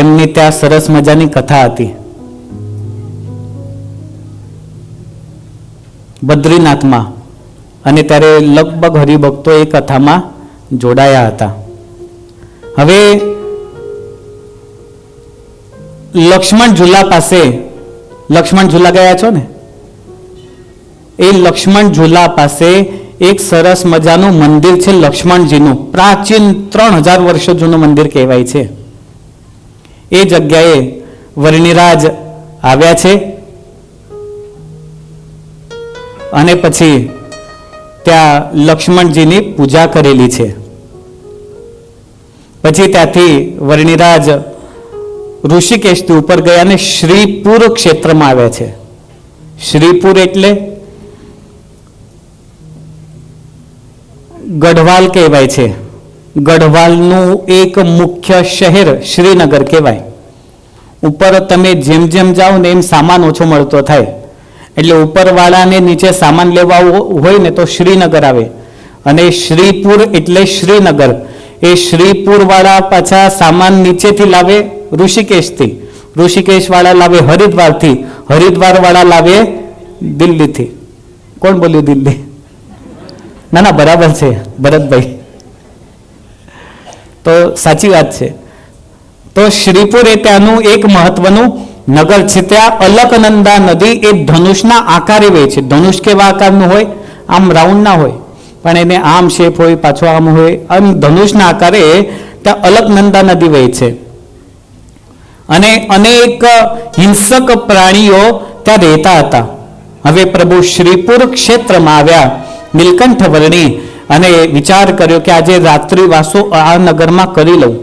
એમની ત્યાં સરસ મજાની કથા હતી બદ્રીનાથમાં, અને ત્યારે લગભગ હરિભક્તો એ કથામાં જોડાયા હતા. હવે લક્ષ્મણ ઝૂલા પાસે, લક્ષ્મણ ઝૂલા ગયા છો ને? એ લક્ષ્મણ ઝૂલા પાસે એક સરસ મજાનું મંદિર છે લક્ષ્મણજીનું, પ્રાચીન 3000 વર્ષો જૂનું મંદિર કહેવાય છે. એ જગ્યાએ વર્ણિરાજ આવ્યા છે અને પછી ત્યાં લક્ષ્મણજીની પૂજા કરેલી છે. પછી ત્યાંથી વર્ણિરાજ ઋષિકેશથી ઉપર ગયા અને શ્રીપુર ક્ષેત્રમાં આવ્યા છે. શ્રીપુર એટલે ગઢવાલ કહેવાય છે. ગઢવાલનું એક મુખ્ય શહેર શ્રીનગર કહેવાય. ઉપર તમે જેમ જેમ જાઓ ને એમ સામાન ઓછો મળતો થાય, એટલે ઉપરવાળાને નીચે સામાન લેવા હોય ને તો શ્રીનગર આવે, અને શ્રીપુર એટલે શ્રીનગર. એ શ્રીપુર વાળા પાછા સામાન નીચેથી લાવે ઋષિકેશથી, ઋષિકેશ વાળા લાવે હરિદ્વારથી, હરિદ્વાર વાળા લાવે દિલ્હીથી. કોણ બોલ્યું દિલ્હી? ના ના, બરાબર છે ભરતભાઈ, તો સાચી વાત છે. તો શ્રીપુર એ ત્યાંનું એક મહત્વનું નગર છે. ત્યાં અલકનંદા નદી એ ધનુષના આકારે વહે છે. ધનુષ કેવા આકારનું હોય? આમ રાઉન્ડ ના હોય, પણ એને આમ શેપ હોય, પાછો આમ હોય, આમ ધનુષના આકારે ત્યાં અલકનંદા નદી વહે છે. અને અનેક હિંસક પ્રાણીઓ ત્યાં રહેતા હતા. હવે પ્રભુ શ્રીપુર ક્ષેત્રમાં આવ્યા, નીલકંઠ વર્ણી, અને વિચાર કર્યો કે આજે રાત્રિવાસો આ નગરમાં કરી લઉં.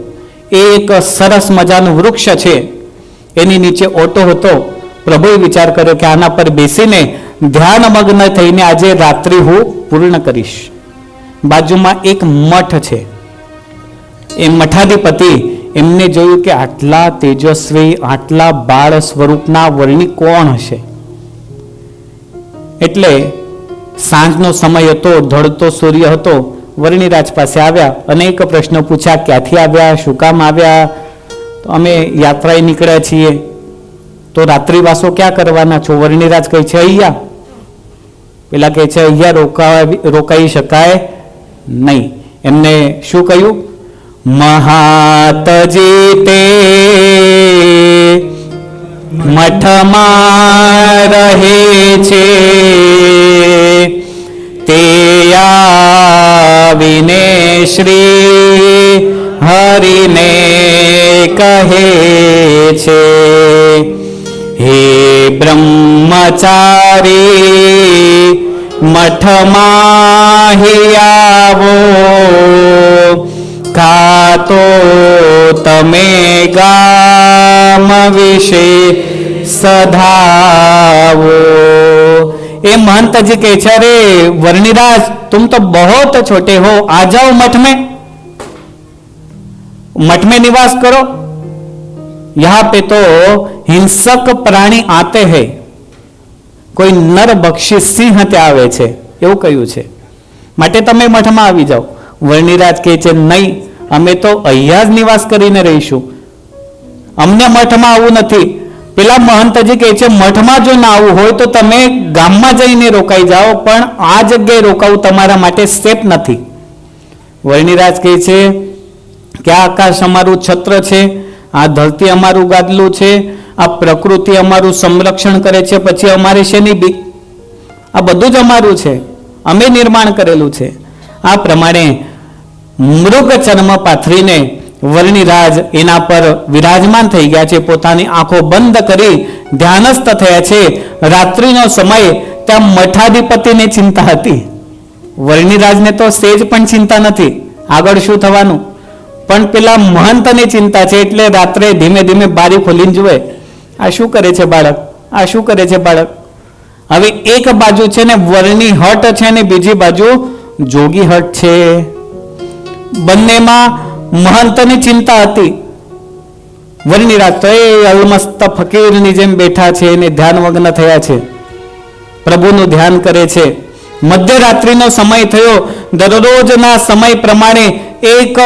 એક સરસ મજાનું વૃક્ષ છે, એની નીચે ઓટો હતો. પ્રભુએ વિચાર કર્યો કે આના પર બેસીને ધ્યાનમગ્ન થઈને આજે રાત્રિ હું પૂર્ણ કરીશ. બાજુમાં એક મઠ છે. એ મઠાધિપતિ એમને જોયું કે આટલા તેજસ્વી, આટલા બાળ સ્વરૂપના વર્ણી કોણ હશે? એટલે સાંજનો સમય હતો, ઢળતો સૂર્ય હતો. વર્ણિરાજ પાસે આવ્યા, અનેક પ્રશ્નો પૂછ્યા. ક્યાંથી આવ્યા, શું કામ આવ્યા? તો અમે યાત્રાએ નીકળ્યા છીએ. તો રાત્રિવાસો ક્યાં કરવાના છો? વર્ણિરાજ કહે છે અહીંયા. પેલા કહે છે અહીંયા રોકાઈ શકાય નહીં. એમને શું કહ્યું? મહાતજી તે મઠમાં રહે છે, તે આવીને શ્રી હરિને કહે છે, હે બ્રહ્મચારી મઠમાં હે આવો, ખાતો તમે ગામ વિશે સધાવો. એ महंतजी कहे छे, अरे वर्णिराज तुम तो बहुत छोटे हो, आ जाओ मठ में निवास करो. यहाँ पे तो हिंसक प्राणी आते हैं, कोई नर बक्षी सिंह ત્યાં આવે છે એવું કહ્યું છે, માટે તમે મઠમાં આવી જાઓ. વર્ણિરાજ કહે છે નહીં, અમે તો અહીંયા જ નિવાસ કરીને રહીશું, અમને મઠમાં આવવું નથી. પેલા મહંતજી કહે છે મઠમાં જો ના આવવું હોય તો તમે ગામમાં જઈને રોકાઈ જાઓ, પણ આ જગ્યાએ રોકાવું તમારા માટે સેફ નથી. વર્ણિરાજ કહે છે કે આ આકાશ અમારું છત્ર છે, આ ધરતી અમારું ગાદલું છે, આ પ્રકૃતિ અમારું સંરક્ષણ કરે છે, પછી અમારે શેની બીક? આ બધું જ અમારું છે, અમે નિર્માણ કરેલું છે. આ પ્રમાણે મૃગ ચર્મ પાથરીને વર્ણિરાજ એના પર વિરાજમાન થઈ ગયા છે. પોતાની આંખો બંધ કરી ધ્યાનસ્થ થયા છે. રાત્રિનો સમય. ત્યાં મઠાધિપતિને ચિંતા હતી, વર્ણિરાજને તો સેજ પણ ચિંતા નથી આગળ શું થવાનું, પણ પેલા મહંતને ચિંતા છે. એટલે રાત્રે ધીમે ધીમે બારી ખોલીને જુએ, આ શું કરે છે બાળક, આ શું કરે છે બાળક. હવે એક બાજુ છે ને વર્ણિ હટ છે ને બીજી બાજુ જોગી હટ છે. બંનેમાં મહંતની ચિંતા હતી. વર્ણિરાજ તો એ અલમસ્ત ફકીરની જેમ બેઠા છે અને ધ્યાનમગ્ન થયા છે, પ્રભુનું ધ્યાન કરે છે. મધ્યરાત્રિનો સમય થયો. દરરોજના સમય પ્રમાણે એક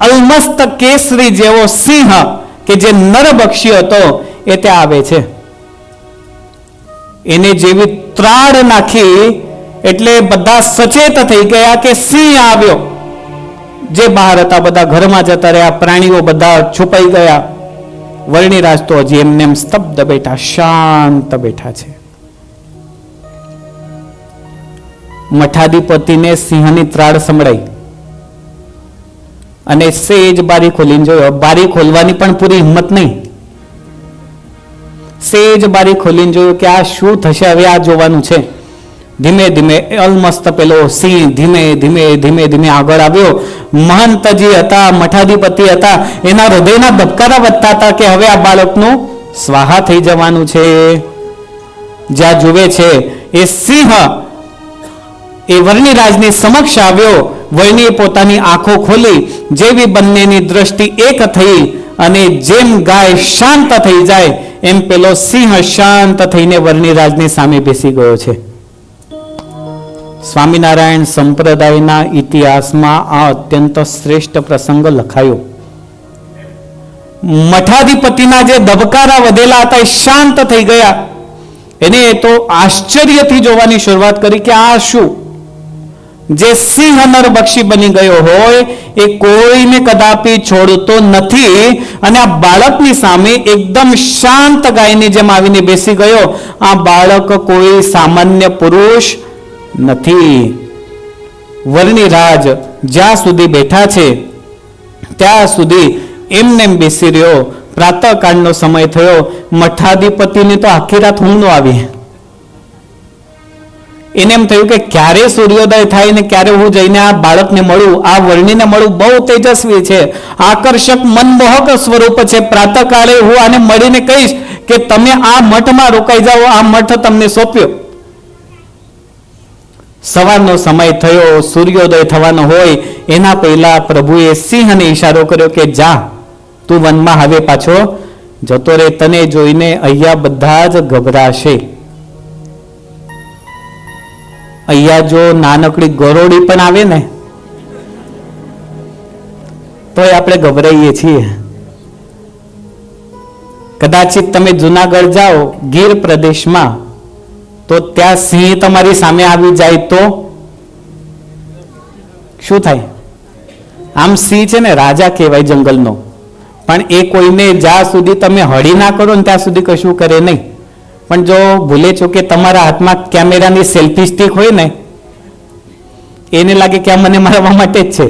અલમસ્ત કેસરી જેવો સિંહ કે જે નરબક્ષી હતો એ ત્યાં આવે છે. એને જેવી ત્રાડ નાખી એટલે બધા સચેત થઈ ગયા કે સિંહ આવ્યો. જે બહાર હતા બધા ઘરમાં જતા રહ્યા, પ્રાણીઓ બધા છુપાઈ ગયા. વર્ણિરાજ તો હજી એમને એમ સ્તબ્ધ બેઠા, શાંત બેઠા છે. મઠાધિપતિને સિંહની ત્રાડ સંભળાઈ અને સેજ બારી ખોલીને જોયો. બારી ખોલવાની પણ પૂરી હિંમત નહીં. સેજ બારી ખોલીને જોયું કે આ શું થશે, હવે આ જોવાનું છે. ધીમે ધીમે અલમસ્ત પેલો સિંહ ધીમે ધીમે ધીમે ધીમે આગળ આવ્યો. મહંતજી હતા, મઠાધિપતિ હતા, એના હૃદયના ધબકારા વધતા હતા કે હવે આ બાળકનું સ્વાહા થઈ જવાનું છે. જ્યાં જુએ છે એ સિંહ એ વર્ણિરાજની સમક્ષ આવ્યો. વર્ણિએ પોતાની આંખો ખોલી, જેવી બંનેની દ્રષ્ટિ એક થઈ અને જેમ ગાય શાંત થઈ જાય એમ પેલો સિંહ શાંત થઈને વર્ણિરાજની સામે બેસી ગયો છે. સ્વામિનારાયણ સંપ્રદાયના ઇતિહાસમાં આ અત્યંત શ્રેષ્ઠ પ્રસંગ લખાયો. મઠાધિપતિના જે ધબકારા વધેલા હતા એ શાંત થઈ ગયા. એને તો આશ્ચર્યથી જોવાની શરૂઆત કરી કે આ શું? જે સિંહ નરબક્ષી બની ગયો હોય એ કોઈને કદાપી છોડતો નથી અને આ બાળકની સામે એકદમ શાંત ગાયની જેમ આવીને બેસી ગયો. આ બાળક કોઈ સામાન્ય પુરુષ નથી. વર્ણિરાજ જ્યાં સુધી બેઠા છે ત્યાં સુધી એમને બેસી રહ્યો. પ્રાતઃકાળનો સમય થયો. મઠાધિપતિને તો આખી રાત ઊંઘ ન આવી. એને એમ થયું કે ક્યારે સૂર્યોદય થાય ને ક્યારે હું જઈને આ બાળકને મળું, આ વર્ણિને મળું. બહુ તેજસ્વી છે, આકર્ષક મનમોહક સ્વરૂપ છે. પ્રાતઃકાળે હું આને મળીને કહીશ કે તમે આ મઠમાં રોકાઈ જાઓ, આ મઠ તમને સોંપ્યો. સવારનો સમય થયો, સૂર્યોદય થવાનો હોય એના પહેલા પ્રભુએ સિંહને ઈશારો કર્યો કે જા, તું વનમાં હવે પાછો જતો રે. તને જોઈને અહીંયા બધા જ ગભરાશે. અહીંયા જો નાનકડી ગરોળી પણ આવે ને તોય આપણે ગભરાઈએ છીએ. કદાચિત તમે જુનાગઢ જાઓ ગીર પ્રદેશમાં, તો ત્યાં સિંહ તમારી સામે આવી જાય તો શું થાય? આમ સિંહ છે ને રાજા કહેવાય જંગલનો, પણ એ કોઈને જ્યાં સુધી તમે હળી ના કરો ને ત્યાં સુધી કશું કરે નહીં. પણ જો ભૂલે છો કે તમારા હાથમાં કેમેરાની સેલ્ફી સ્ટિક હોય ને, એને લાગે કે આ મને મારવા માટે જ છે,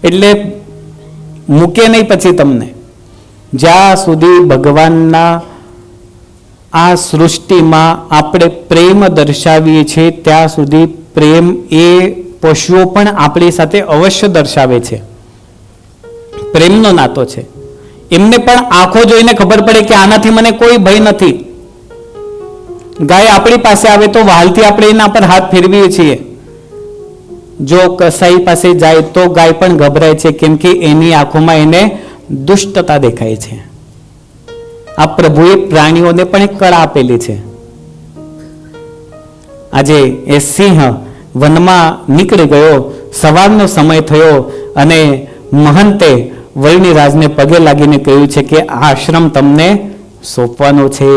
એટલે મૂકે નહીં પછી તમને. જ્યાં સુધી ભગવાનના આ સૃષ્ટિમાં આપણે પ્રેમ દર્શાવીએ છીએ ત્યાં સુધી પ્રેમ એ પશુઓ પણ આપણી સાથે અવશ્ય દર્શાવે છે. પ્રેમનો નાતો છે. એમને પણ આંખો જોઈને ખબર પડે કે આનાથી મને કોઈ ભય નથી. ગાય આપણી પાસે આવે તો વહાલથી આપણે એના પર હાથ ફેરવીએ છીએ. જો કસાઈ પાસે જાય તો ગાય પણ ગભરાય છે, કેમ કે એની આંખોમાં એને દુષ્ટતા દેખાય છે. આ પ્રભુએ પ્રાણીઓને પણ એક કળા આપેલી છે. આજે એ સિંહ વનમાં નીકળી ગયો, સવારનો સમય થયો અને મહંતે વર્ણિરાજને પગે લાગીને કહ્યું છે કે આ આશ્રમ તમને સોંપવાનો છે.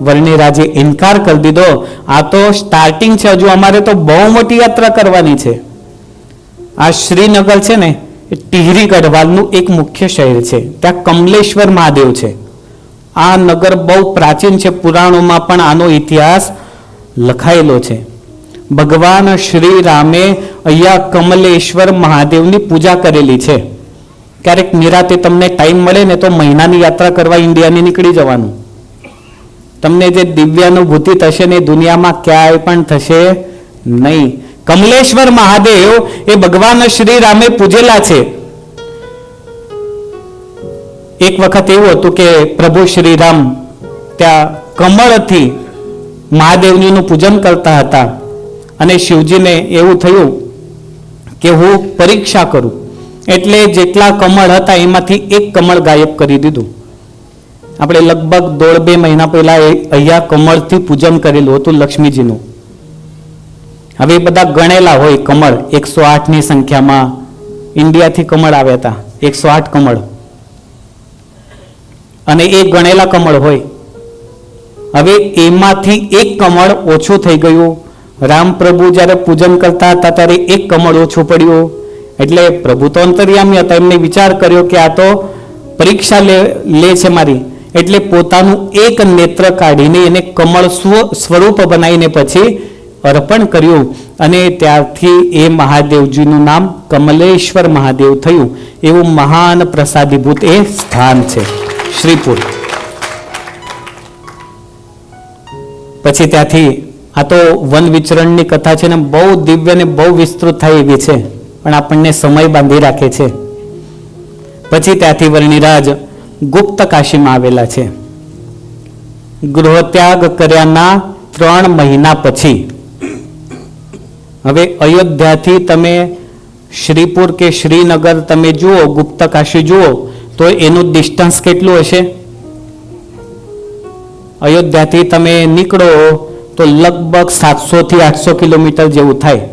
વર્ણિરાજે ઇનકાર કરી દીધો. આ તો સ્ટાર્ટિંગ છે, હજુ અમારે તો બહુ મોટી યાત્રા કરવાની છે. આ શ્રીનગર છે ને એ ટિહરી ગઢવાલનું એક મુખ્ય શહેર છે. ત્યાં કમલેશ્વર મહાદેવ છે. આ નગર બહુ પ્રાચીન છે, પુરાણોમાં પણ આનો ઇતિહાસ લખાયેલો છે. ભગવાન શ્રી રામે અહીંયા કમલેશ્વર મહાદેવની પૂજા કરેલી છે. ક્યારેક નિરાતે તમને ટાઈમ મળે ને તો મહિનાની યાત્રા કરવા ઇન્ડિયાની નીકળી જવાનું. તમને જે દિવ્યાનુભૂતિ થશે ને દુનિયામાં ક્યાંય પણ થશે નહીં. કમલેશ્વર મહાદેવ એ ભગવાન શ્રી રામે પૂજેલા છે. એક વખત એવું હતું કે પ્રભુ શ્રી રામ ત્યાં કમળથી મહાદેવજીનું પૂજન કરતા હતા અને શિવજીને એવું થયું કે હું પરીક્ષા કરું, એટલે જેટલા કમળ હતા એમાંથી એક કમળ ગાયબ કરી દીધું. આપણે લગભગ 1.5-2 મહિના પહેલા અહીંયા કમળથી પૂજન કરેલું હતું લક્ષ્મીજીનું. હવે બધા ગણેલા હોય કમળ 108ની સંખ્યામાં. ઇન્ડિયાથી કમળ આવ્યા હતા 108 કમળ, અને એ ગણેલા કમળ હોય. હવે એમાંથી એક કમળ ઓછું થઈ ગયું. રામ પ્રભુ જ્યારે પૂજન કરતા હતા ત્યારે એક કમળ ઓછું પડ્યું. એટલે પ્રભુ તો અંતર્યામી હતા, એમને વિચાર કર્યો કે આ તો પરીક્ષા લે છે મારી, એટલે પોતાનું એક નેત્ર કાઢીને એને કમળ સ્વરૂપ બનાવીને પછી અર્પણ કર્યું. અને ત્યારથી એ મહાદેવજીનું નામ કમલેશ્વર મહાદેવ થયું. એવું મહાન પ્રસાદીભૂત એ સ્થાન છે શ્રીપુર. પછી ત્યાંથી આ તો વન વિચરણની કથા છે ને, બહુ દિવ્ય ને બહુ વિસ્તૃત થાય એવી છે, પણ આપણને સમય બાંધી રાખે છે. પછી ત્યાંથી વર્ણિરાજ ગુપ્ત કાશીમાં આવેલા છે. ગૃહત્યાગ કર્યાના 3 મહિના પછી. હવે અયોધ્યાથી તમે શ્રીપુર કે શ્રીનગર તમે જુઓ, ગુપ્ત કાશી જુઓ, તો એનું ડિસ્ટન્સ કેટલું હશે? અયોધ્યાથી તમે નીકળો તો લગભગ 700 થી 800 કિલોમીટર જેવું થાય.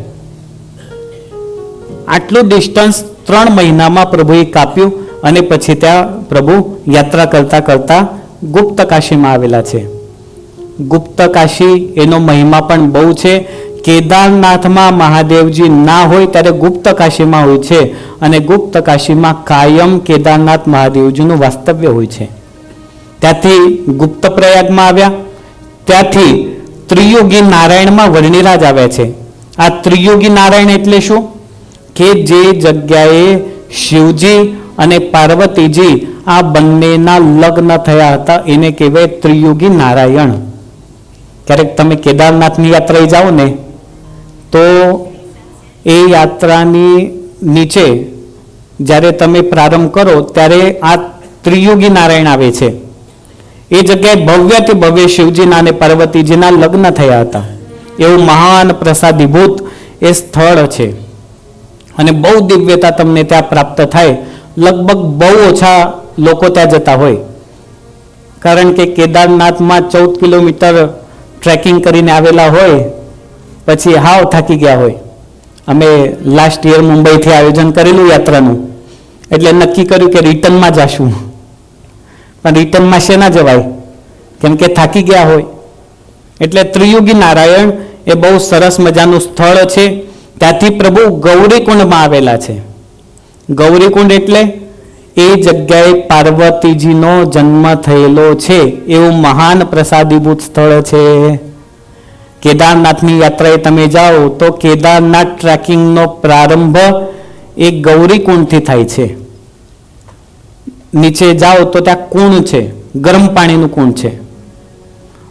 આટલું ડિસ્ટન્સ 3 મહિનામાં પ્રભુએ કાપ્યું અને પછી ત્યાં પ્રભુ યાત્રા કરતા કરતા ગુપ્ત કાશીમાં આવેલા છે. ગુપ્ત કાશી એનો મહિમા પણ બહુ છે. કેદારનાથમાં મહાદેવજી ના હોય ત્યારે ગુપ્ત કાશીમાં હોય છે, અને ગુપ્ત કાશીમાં કાયમ કેદારનાથ મહાદેવજીનું વાસ્તવ્ય હોય છે. ત્યાંથી ગુપ્ત પ્રયાગમાં આવ્યા. ત્યાંથી ત્રિયુગી નારાયણમાં વર્ણિરાજ આવ્યા છે. આ ત્રિયુગી નારાયણ એટલે શું? કે જે જગ્યાએ શિવજી અને પાર્વતીજી આ બંનેના લગ્ન થયા હતા એને કહેવાય ત્રિયુગી નારાયણ. ક્યારેક તમે કેદારનાથની યાત્રાએ જાઓ ને તો એ યાત્રાની નીચે જ્યારે તમે પ્રારંભ કરો ત્યારે આ ત્રિયુગી નારાયણ આવે છે. એ જગ્યાએ ભવ્યથી ભવ્ય શિવજીના અને પાર્વતીજીના લગ્ન થયા હતા એવું મહાન પ્રસાદીભૂત એ સ્થળ છે. અને બહુ દિવ્યતા તમને ત્યાં પ્રાપ્ત થાય. લગભગ બહુ ઓછા લોકો ત્યાં જતા હોય, કારણ કે કેદારનાથમાં 14 કિલોમીટર ટ્રેકિંગ કરીને આવેલા હોય પછી હાવ થાકી ગયા હોય. અમે લાસ્ટ યર મુંબઈથી આયોજન કરેલું યાત્રાનું, એટલે નક્કી કર્યું કે રિટર્નમાં જશું, પણ રિટર્નમાં શેના જવાય, કેમ કે થાકી ગયા હોય. એટલે ત્રિયુગી નારાયણ એ બહુ સરસ મજાનું સ્થળ છે. ત્યાંથી પ્રભુ ગૌરીકુંડમાં આવેલા છે. ગૌરીકુંડ એટલે એ જગ્યાએ પાર્વતીજીનો જન્મ થયેલો છે એવું મહાન પ્રસાદીભૂત સ્થળ છે. કેદારનાથની યાત્રાએ તમે જાઓ તો કેદારનાથ ટ્રેકિંગનો પ્રારંભ એ ગૌરીકુંડથી થાય છે. નીચે જાઓ તો ત્યાં કુંડ છે, ગરમ પાણીનું કુંડ છે,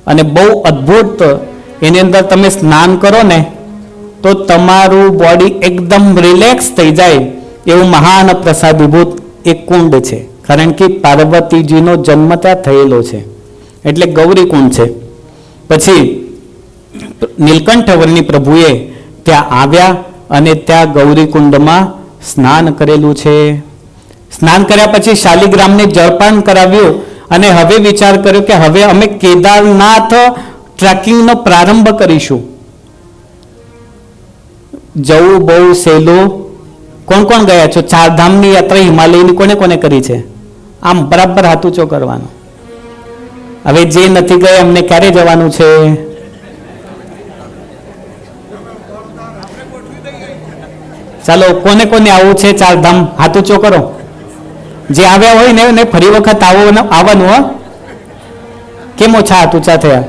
અને બહુ અદ્ભુત. એની અંદર તમે સ્નાન કરો ને તો તમારું બોડી એકદમ રિલેક્સ થઈ જાય એવું મહાન પ્રસાદીભૂત એક કુંડ છે, કારણ કે પાર્વતીજીનો જન્મ ત્યાં થયેલો છે એટલે ગૌરી કુંડ છે. પછી નીલકંઠવર્ણી પ્રભુએ ત્યાં આવ્યા અને ત્યાં ગૌરી કુંડમાં સ્નાન કરેલું છે. સ્નાન કર્યા પછી શાલિગ્રામને જળપાન કરાવ્યું અને હવે વિચાર કર્યો કે હવે અમે કેદારનાથ ટ્રેકિંગનો પ્રારંભ કરીશું. જવું બહુ સહેલું. કોણ કોણ ગયા છો? 4 ધામની યાત્રા હિમાલયની કોને કોને કરી છે? આમ બરાબર હાથ ઊંચો કરવાનો. હવે જે નથી ગયા એમને ક્યારે જવાનું છે? ચાલો, કોને કોને આવું છે 4 ધામ? હાથ ઊંચો કરો. જે આવ્યા હોય ને ફરી વખત આવવાનું. હો, કેમ ઓછા હાથ ઊંચા થયા?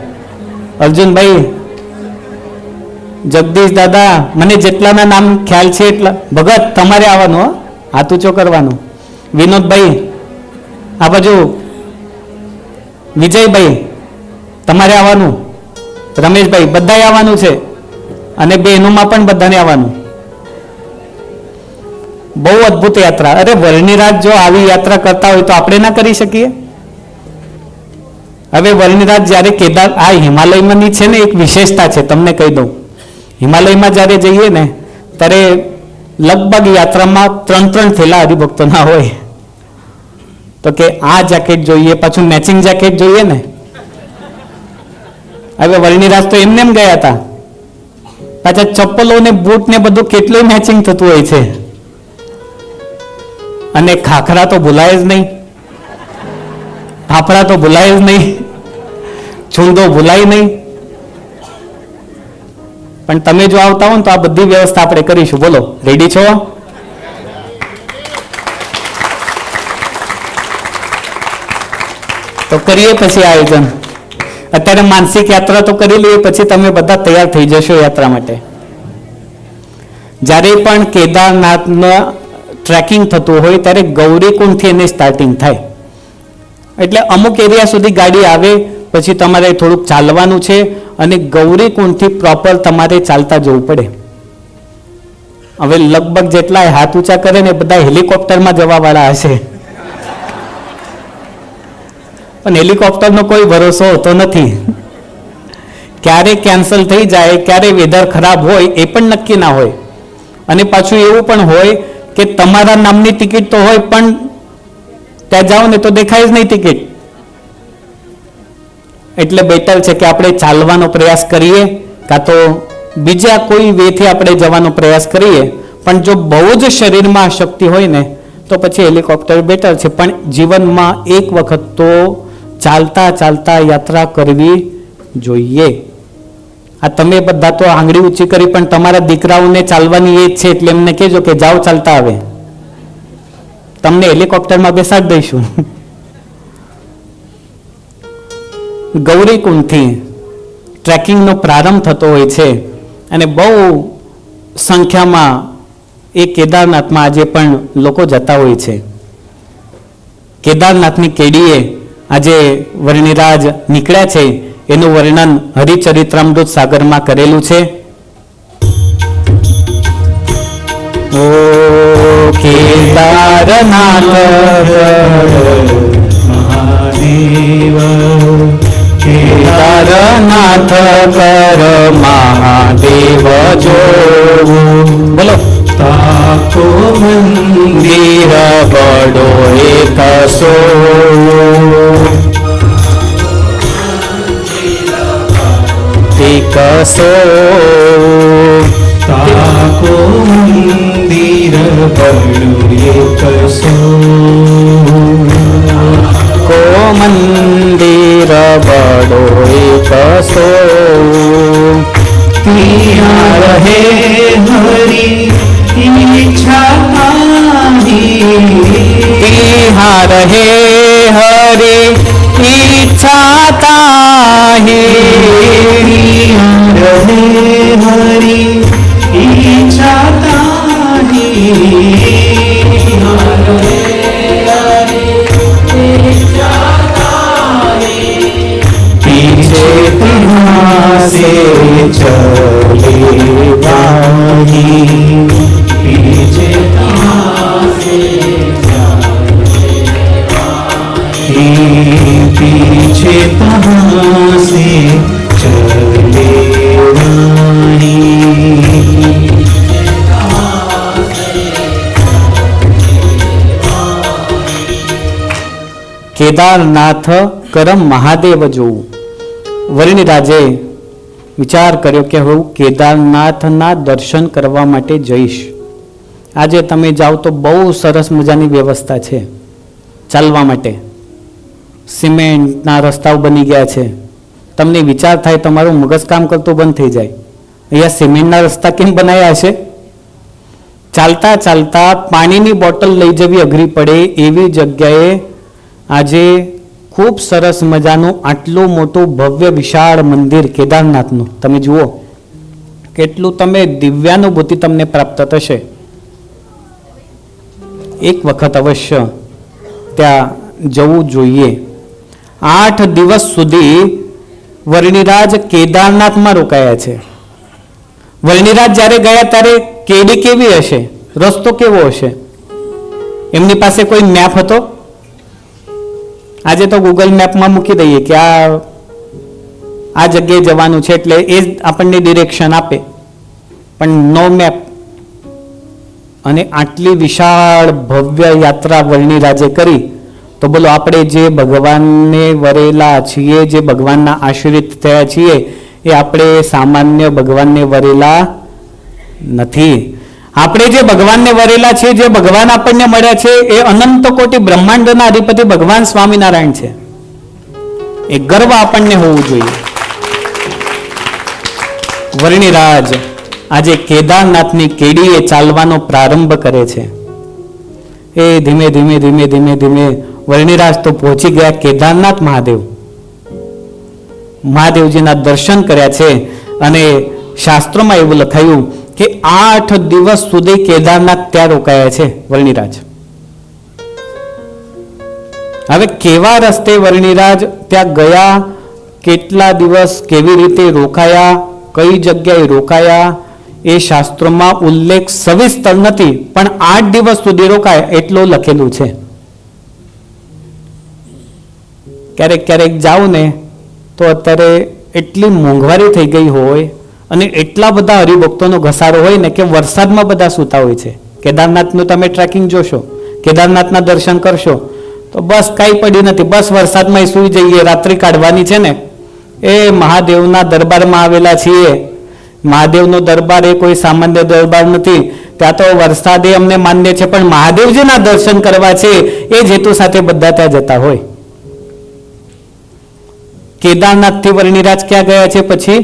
અર્જુનભાઈ, જગદીશ દાદા, મને જેટલાના નામ ખ્યાલ છે એટલા. ભગત, તમારે આવવાનું. હો, હાથ ઊંચો કરવાનું. વિનોદભાઈ આ બાજુ. વિજયભાઈ તમારે આવવાનું. રમેશભાઈ, બધાએ આવવાનું છે, અને બહેનોમાં પણ બધાને આવવાનું. બહુ અદ્ભુત યાત્રા. અરે વર્ણિરાજ જો આવી યાત્રા કરતા હોય તો આપણે ના કરી શકીએ? હવે વર્ણિરાજ જ્યારે કેદાર આ હિમાલયમાંની છે ને, એક વિશેષતા છે, તમને કહી દઉં. હિમાલયમાં જ્યારે જઈએ ને ત્યારે લગભગ યાત્રામાં 3 થેલા હરિભક્તો ના હોય. તો કે આ જેકેટ જોઈએ, પાછું મેચિંગ જેકેટ જોઈએ ને. હવે વર્ણિરાજ તો એમને એમ ગયા હતા, પાછા ચપ્પલો ને બૂટ ને બધું કેટલું મેચિંગ થતું હોય છે. અને ખાખરા તો ભૂલાય જ નહીં, ફાફડા તો ભૂલાય જ નહીં, છૂંદો ભૂલાય નહીં. પણ તમે જો આવતા હો ને તો આ બધી વ્યવસ્થા આપણે કરીશું. બોલો, રેડી છો? તો કરીએ પછી આયોજન. અત્યારે માનસિક યાત્રા તો કરી લઈએ, પછી તમે બધા તૈયાર થઈ જશો યાત્રા માટે. જ્યારે પણ કેદારનાથના ટ્રેકિંગ થતું હોય ત્યારે ગૌરીકુંડથી એની સ્ટાર્ટિંગ થાય. એટલે અમુક એરિયા સુધી ગાડી આવે, પછી તમારે થોડુંક ચાલવાનું છે, અને ગૌરીકુંડથી પ્રોપર તમારે ચાલતા જવું પડે. હવે લગભગ જેટલા હાથ ઊંચા કરે ને બધા હેલિકોપ્ટરમાં જવાવાળા હશે, પણ હેલિકોપ્ટરનો કોઈ ભરોસો હોતો નથી. ક્યારે કેન્સલ થઈ જાય, ક્યારે વેધર ખરાબ હોય એ પણ નક્કી ના હોય. અને પાછું એવું પણ હોય કે તમારા નામની ટિકિટ તો હોય, પણ ત્યાં જાઓ ને તો દેખાય જ નહીં ટિકિટ. એટલે બેટર છે કે આપણે ચાલવાનો પ્રયાસ કરીએ, કાં તો બીજા કોઈ વેથી આપણે જવાનો પ્રયાસ કરીએ. પણ જો બહુ જ શરીરમાં શક્તિ હોય ને તો પછી હેલિકોપ્ટર બેટર છે. પણ જીવનમાં એક વખત તો ચાલતા ચાલતા યાત્રા કરવી જોઈએ. આ તમે બધા તો આંગળી ઊંચી કરી, પણ તમારા દીકરાઓને ચાલવાની એજ છે એટલે એમને કહેજો કે જાઓ ચાલતા આવે, તમને હેલિકોપ્ટરમાં બેસાડી દઈશું. ગૌરીકુંડથી ટ્રેકિંગનો પ્રારંભ થતો હોય છે, અને બહુ સંખ્યામાં એ કેદારનાથમાં આજે પણ લોકો જતા હોય છે. કેદારનાથની કેડીએ આજે વર્ણિરાજ નીકળ્યા છે એનું વર્ણન હરિચરિત્રામૃત સાગરમાં કરેલું છે. ઓ કેદારનાથ મહાદેવ કેદારનાથ કર મહાદેવ જો બોલો. તાકો મંદિર બડો એક સો એકસો તાકો મંદિર બડું એકસો કો મંદિર બડો એકસો ત્યાં રહે હરી ઈચ્છા તારી તિહાર હે હરે ઈચ્છા તાહી રહે હરી ઈચ્છા તારી पीछे तहाँ से चले वाही पीछे तहाँ से पीछे तहाँ से चले वाही કેદારનાથ કરમ મહાદેવ જોવું. વરણીરાજે વિચાર કર્યો કે હું કેદારનાથના દર્શન કરવા માટે જઈશ. આજે તમે જાઓ તો બહુ સરસ મજાની વ્યવસ્થા છે ચાલવા માટે. સિમેન્ટના રસ્તાઓ બની ગયા છે. તમને વિચાર થાય તમારું મગજ કામ કરતું બંધ થઈ જાય. અહીંયા સિમેન્ટના રસ્તા કેમ બનાવ્યા છે? ચાલતા ચાલતા પાણીની બોટલ લઈ જવી અઘરી પડે એવી જગ્યાએ આજે ખૂબ સરસ મજાનું આટલું મોટું ભવ્ય વિશાળ મંદિર કેદારનાથનું તમે જુઓ. કેટલું તમે દિવ્યાનુભૂતિ તમને પ્રાપ્ત થશે. એક વખત અવશ્ય ત્યાં જવું જોઈએ. 8 દિવસ સુધી વર્ણિરાજ કેદારનાથમાં રોકાયા છે. વર્ણિરાજ જ્યારે ગયા ત્યારે કેડી કેવી હશે, રસ્તો કેવો હશે? એમની પાસે કોઈ મેપ હતો? આજે તો ગૂગલ મેપમાં મૂકી દઈએ કે આ જગ્યાએ જવાનું છે એટલે એ જ આપણને ડિરેક્શન આપે, પણ નો મેપ. અને આટલી વિશાળ ભવ્ય યાત્રા વર્ણિરાજે કરી તો બોલો આપણે જે ભગવાનને વરેલા છીએ, જે ભગવાનના આશ્રિત થયા છીએ, એ આપણે સામાન્ય ભગવાનને વરેલા નથી. આપણે જે ભગવાનને વરેલા છે, જે ભગવાન આપણને મળ્યા છે, એ અનંત કોટી બ્રહ્માંડના અધિપતિ ભગવાન સ્વામિનારાયણ છે. એ ગર્વ આપણને હોવું જોઈએ. વર્ણિરાજ આજે કેદારનાથની કેડીએ ચાલવાનો પ્રારંભ કરે છે. એ ધીમે ધીમે ધીમે ધીમે ધીમે વર્ણિરાજ તો પહોંચી ગયા કેદારનાથ મહાદેવ. મહાદેવજીના દર્શન કર્યા છે અને શાસ્ત્રોમાં એવું લખાયું કે 8 દિવસ સુધી કેદારનાથ ત્યાં રોકાયા છે વર્ણિરાજ. હવે કેવા રસ્તે વર્ણિરાજ ત્યાં ગયા, કેટલા દિવસ કેવી રીતે રોકાયા, કઈ જગ્યાએ રોકાયા, એ શાસ્ત્રોમાં ઉલ્લેખ સવિસ્તર નથી, પણ 8 દિવસ સુધી રોકાયા એટલું લખેલું છે. ક્યારેક ક્યારેક જાઉં ને તો અત્યારે એટલી મોંઘવારી થઈ ગઈ હોય અને એટલા બધા હરિભક્તોનો ઘસારો હોય ને કે વરસાદમાં બધા સૂતા હોય છે. કેદારનાથનું તમે ટ્રેકિંગ જોશો, કેદારનાથના દર્શન કરશો તો બસ કાંઈ પડી નથી, બસ વરસાદમાં સૂઈ જઈએ, રાત્રિ કાઢવાની છે ને. એ મહાદેવના દરબારમાં આવેલા છીએ. મહાદેવનો દરબાર એ કોઈ સામાન્ય દરબાર નથી. ત્યાં તો વરસાદ એ અમને માન્ય છે, પણ મહાદેવજીના દર્શન કરવા છે એ જ હેતુ સાથે બધા ત્યાં જતા હોય. કેદારનાથથી વર્ણિરાજ ક્યાં ગયા છે? પછી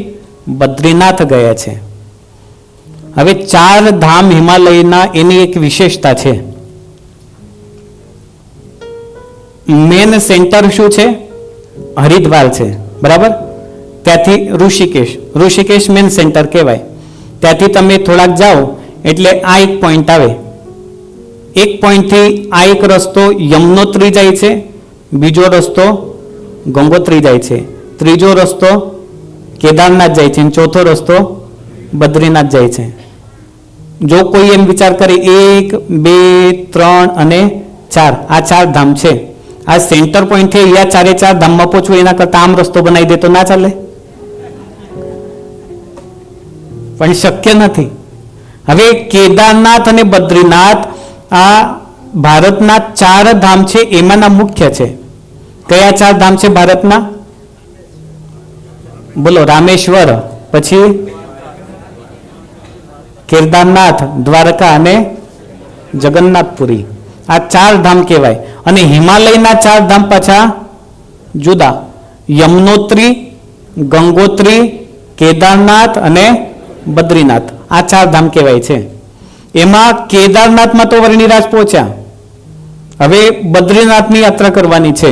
બદ્રીનાથ ગયા છે. હવે 4 ધામ હિમાલયના એની એક વિશેષતા છે. મેન સેન્ટર શું છે? હરિદ્વાર છે, બરાબર? ત્યાંથી ઋષિકેશ મેન સેન્ટર કહેવાય. ત્યાંથી તમે થોડાક જાઓ એટલે આ એક પોઈન્ટ આવે. એક પોઈન્ટથી આ એક રસ્તો યમનોત્રી જાય છે, બીજો રસ્તો ગંગોત્રી જાય છે. ત્રીજો રસ્તો કેદારનાથ જાય છે અને ચોથો રસ્તો બદ્રીનાથ જાય છે. જો કોઈ એમ વિચાર કરે 1, 2, 3 અને 4 આ 4 ધામ છે, આ સેન્ટર પોઈન્ટ થી અહીંયા 4 ધામમાં પહોંચવું એના કરતા આમ રસ્તો બનાવી દે તો ના ચાલે? પણ શક્ય નથી. હવે કેદારનાથ અને બદ્રીનાથ આ ભારતના 4 ધામ છે, એમાંના મુખ્ય છે. કયા 4 ધામ છે ભારતના? બોલો. રામેશ્વર, પછી કેદારનાથ, દ્વારકા અને જગન્નાથપુરી. આ 4 ધામ કહેવાય. અને હિમાલયના 4 ધામ પાછા જુદા. યમનોત્રી, ગંગોત્રી, કેદારનાથ અને બદ્રીનાથ. આ 4 ધામ કહેવાય છે. એમાં કેદારનાથમાં તો વર્ણિરાજ પહોંચ્યા. હવે બદ્રીનાથની યાત્રા કરવાની છે.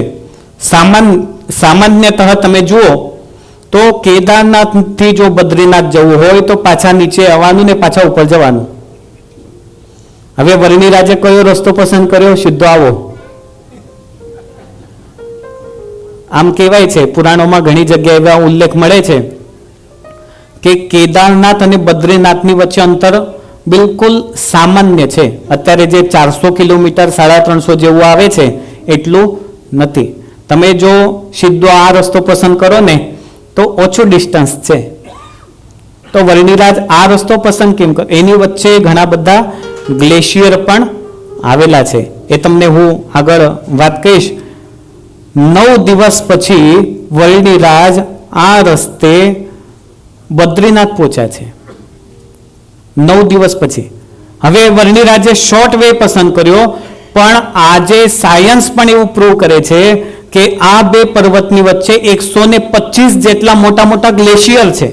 સામાન્યતઃ તમે જુઓ તો કેદારનાથથી જો બદ્રીનાથ જવું હોય તો પાછા નીચે આવવાનું ને પાછા ઉપર જવાનું. હવે વર્ણિરાજે કયો રસ્તો પસંદ કર્યો? સીધો આવો. આમ કહેવાય છે, પુરાણોમાં ઘણી જગ્યાએ એવા ઉલ્લેખ મળે છે કે કેદારનાથ અને બદ્રીનાથની વચ્ચે અંતર બિલકુલ સામાન્ય છે. અત્યારે જે 400 કિલોમીટર 350 જેવું આવે છે એટલું નથી. તમે જો સીધો આ રસ્તો પસંદ કરો ને તો ઓછું ડિસ્ટન્સ છે. તો વર્ણિરાજ આ રસ્તો પસંદ કેમ કર્યો? એની વચ્ચે ઘણા બધા ગ્લેશિયર પણ આવેલા છે. એ તમને હું આગળ વાત કહીશ. 9 દિવસ પછી વર્ણિરાજ આ રસ્તે બદ્રીનાથ પહોંચ્યા છે. 9 દિવસ પછી. હવે વર્ણિરાજે શોર્ટ વે પસંદ કર્યો, પણ આજે સાયન્સ પણ એવું પ્રૂવ કરે છે કે આ બે પર્વતની વચ્ચે 125 જેટલા મોટા મોટા ગ્લેશિયર છે.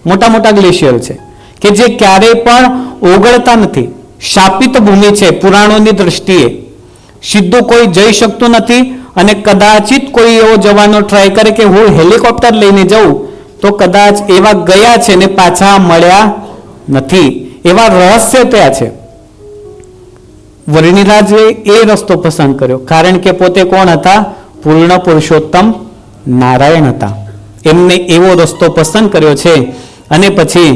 મોટા મોટા ગ્લેશિયર છે કે જે ક્યારેય પણ ઓગળતા નથી. શાપિત ભૂમિ છે પુરાણોની દ્રષ્ટિએ. સીધું કોઈ જઈ શકતું નથી, અને કદાચિત કોઈ એવો જવાનો ટ્રાય કરે કે હું હેલિકોપ્ટર લઈને જઉં તો કદાચ એવા ગયા છે ને પાછા મળ્યા નથી. એવા રહસ્ય ત્યાં છે. વર્ણિરાજે એ રસ્તો પસંદ કર્યો કારણ કે પોતે કોણ હતા? પૂર્ણ પુરુષોત્તમ નારાયણ હતા. એમને એવો રસ્તો પસંદ કર્યો છે. અને પછી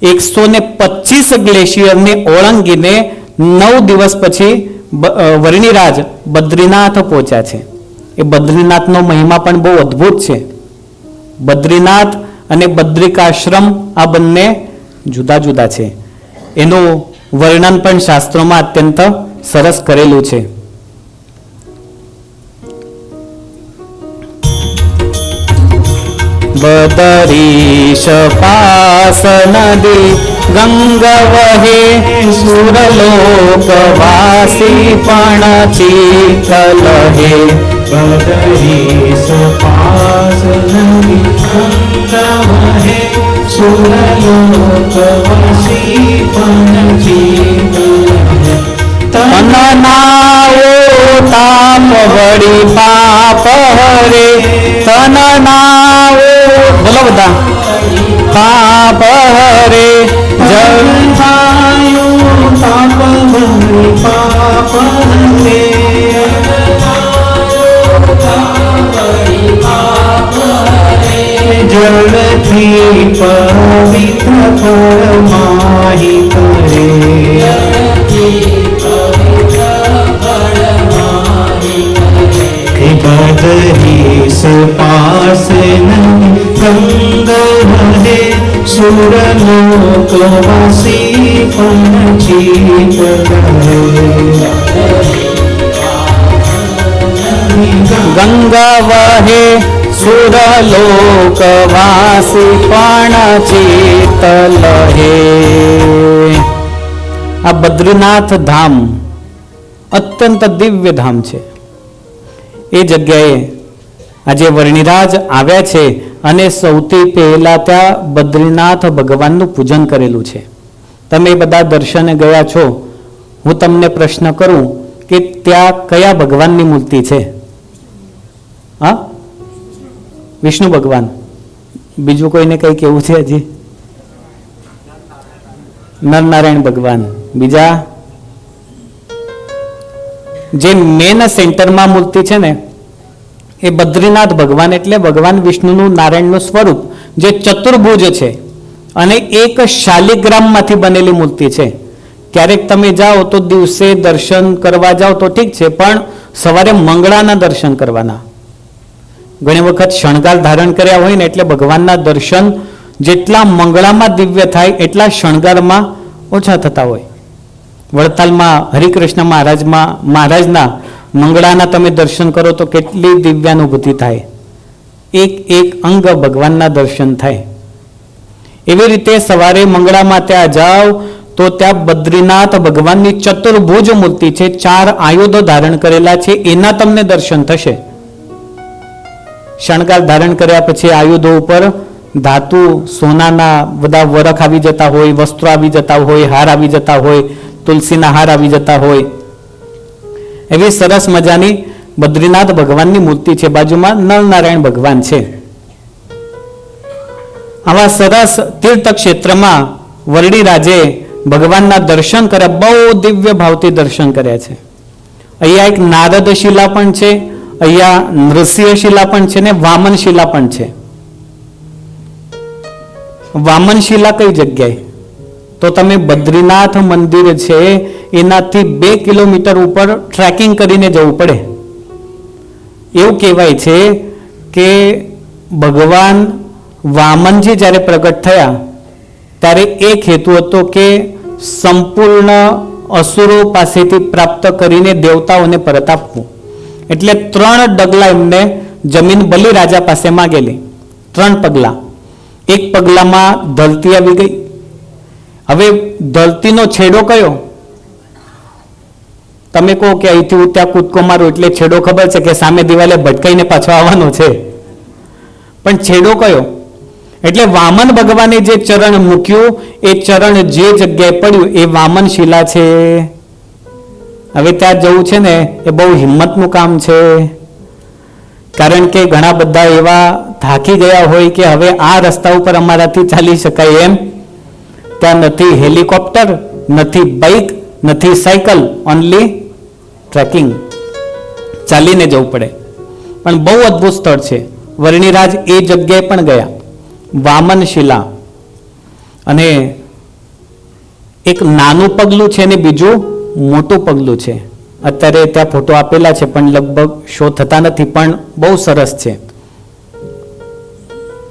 125 ગ્લેશિયરને ઓળંગીને 9 દિવસ પછી વર્ણિરાજ બદ્રીનાથ પહોંચ્યા છે. એ બદ્રીનાથનો મહિમા પણ બહુ અદ્ભુત છે. બદ્રીનાથ અને બદ્રિકાશ્રમ આ બંને જુદા જુદા છે. એનું વર્ણન પણ શાસ્ત્રોમાં અત્યંત સરસ કરેલું છે. બદરીશ પાસ નદી ગંગા વહે સુરલોક વાસી પણ ચીકલ હે. બદરીશ પાસ નદી ગંગા વહે સુરલોકવાસી પણ ચીકલ હે. તનનાઓ તાપ વળી પાપ હરે. તનનાઓ બોલો બધા. પાપ હરે જળાયું તાપ વળી પાપ હરે. જળથી પવિત્ર પરમાહી કરે. બદરીશ પાસ ગંગા વહે સુરલોકવાસી પણ ચીકલ હે. ગંગા વહે સુરલોક વાસી પણ ચીતલ હે. આ બદ્રીનાથ ધામ અત્યંત દિવ્ય ધામ છે. એ જગ્યાએ આજે વર્ણિરાજ આવ્યા છે અને સૌથી પહેલા ત્યાં બદ્રીનાથ ભગવાનનું પૂજન કરેલું છે. તમે બધા દર્શને ગયા છો. હું તમને પ્રશ્ન કરું કે ત્યાં કયા ભગવાનની મૂર્તિ છે? હા, વિષ્ણુ ભગવાન. બીજું કોઈને કઈ કેવું છે? હજી નરનારાયણ ભગવાન. બીજા જે મેન સેન્ટરમાં મૂર્તિ છે ને એ બદ્રીનાથ ભગવાન એટલે ભગવાન વિષ્ણુનું નારાયણનું સ્વરૂપ જે ચતુર્ભુજ છે અને એક શાલિગ્રામમાંથી બનેલી મૂર્તિ છે. ક્યારેક તમે જાઓ તો દિવસે દર્શન કરવા જાઓ તો ઠીક છે, પણ સવારે મંગળાના દર્શન કરવાના. ઘણી વખત શણગાર ધારણ કર્યા હોય ને એટલે ભગવાનના દર્શન જેટલા મંગળામાં દિવ્ય થાય એટલા શણગારમાં ઓછા થતા હોય. વડતાલમાં હરિકૃષ્ણ મહારાજના મંગળાના તમે દર્શન કરો તો કેટલી દિવ્યાનુભૂતિ થાય, એક એક અંગ ભગવાનના દર્શન થાય. એવી રીતે સવારે મંગળામાં ત્યાં જાઓ તો ત્યાં બદ્રીનાથ ભગવાનની ચતુર્ભુજ મૂર્તિ છે, 4 આયુધો ધારણ કરેલા છે, એના તમને દર્શન થશે. શણગાર ધારણ કર્યા પછી આયુધો ઉપર ધાતુ સોનાના બધા વરખ આવી જતા હોય, વસ્ત્રો આવી જતા હોય, હાર આવી જતા હોય, તુલસીના હાર આવી જતા હોય. એવી સરસ મજાની બદ્રીનાથ ભગવાનની મૂર્તિ છે. બાજુમાં નરનારાયણ ભગવાન છે. આવા સરસ તીર્થ ક્ષેત્રમાં વરણીરાજે ભગવાનના દર્શન કર્યા, બહુ દિવ્ય ભાવથી દર્શન કર્યા છે. અહીંયા એક નારદ શિલા પણ છે, અહીંયા નૃસિંહ શિલા પણ છે ને વામન શિલા પણ છે. વામન શિલા કઈ જગ્યાએ? તો તમે બદ્રીનાથ મંદિર છે એનાથી 2 કિલોમીટર ઉપર ટ્રેકિંગ કરીને જવું પડે. એવું કહેવાય છે કે ભગવાન વામનજી જ્યારે પ્રગટ થયા ત્યારે એક હેતુ હતો કે સંપૂર્ણ અસુરો પાસેથી પ્રાપ્ત કરીને દેવતાઓને પરત આપવું. એટલે 3 ડગલા એમને જમીન બલિ રાજા પાસે માંગેલી. 3 પગલા. એક પગલામાં ધરતી આવી ગઈ. હવે ધરતીનો છેડો કયો? તમે કહો કે અહીંથી હું ત્યાં કૂદકો મારું એટલે છેડો ખબર છે કે સામે દિવાલે ભટકાઈને પાછો આવવાનો છે, પણ છેડો કયો? એટલે વામન ભગવાને જે ચરણ મૂક્યું એ ચરણ જે જગ્યાએ પડ્યું એ વામન શિલા છે. હવે ત્યાં જવું છે ને એ બહુ હિંમતનું કામ છે, કારણ કે ઘણા બધા એવા થાકી ગયા હોય કે હવે આ રસ્તા ઉપર અમારાથી ચાલી શકાય એમ. ત્યાં નથી હેલિકોપ્ટર, નથી બાઇક, નથી સાયકલ, ઓનલી ટ્રેકિંગ, ચાલીને જવું પડે. પણ બહુ અદ્ભુત સ્થળ છે. વર્ણિરાજ એ જગ્યાએ પણ ગયા, વામન શિલા. અને એક નાનું પગલું છે ને બીજું મોટું પગલું છે. અત્યારે ત્યાં ફોટો આપેલા છે પણ લગભગ શો થતા નથી, પણ બહુ સરસ છે.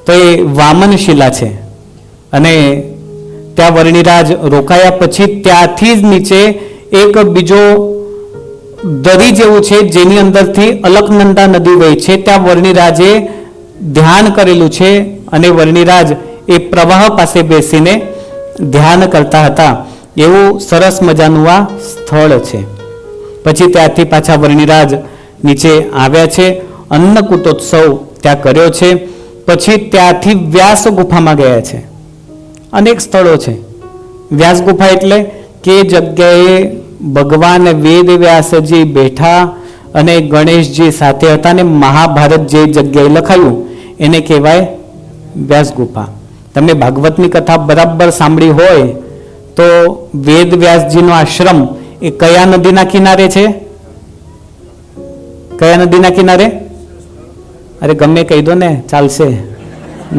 તો એ વામન શિલા છે. અને ત્યાં વર્ણિરાજ રોકાયા પછી ત્યાંથી જ નીચે એક બીજો દરી જેવું છે જેની અંદરથી અલકનંદા નદી વહે છે. ત્યાં વર્ણિરાજે ધ્યાન કરેલું છે અને વર્ણિરાજ એ પ્રવાહ પાસે બેસીને ધ્યાન કરતા હતા. એવું સરસ મજાનું આ સ્થળ છે. પછી ત્યાંથી પાછા વર્ણિરાજ નીચે આવ્યા છે. અન્નકૂટોત્સવ ત્યાં કર્યો છે. પછી ત્યાંથી વ્યાસ ગુફામાં ગયા છે. અનેક સ્થળો છે. વ્યાસ ગુફા એટલે કે જગ્યાએ ભગવાન વેદ વ્યાસજી બેઠા અને ગણેશજી સાથે હતા ને મહાભારત જે જગ્યાએ લખાયું એને કહેવાય વ્યાસ ગુફા. તમે ભાગવતની કથા બરાબર સાંભળી હોય તો વેદ વ્યાસજીનો આશ્રમ એ કયા નદીના કિનારે છે? કયા નદીના કિનારે? અરે ગમે કહી દો ને, ચાલશે.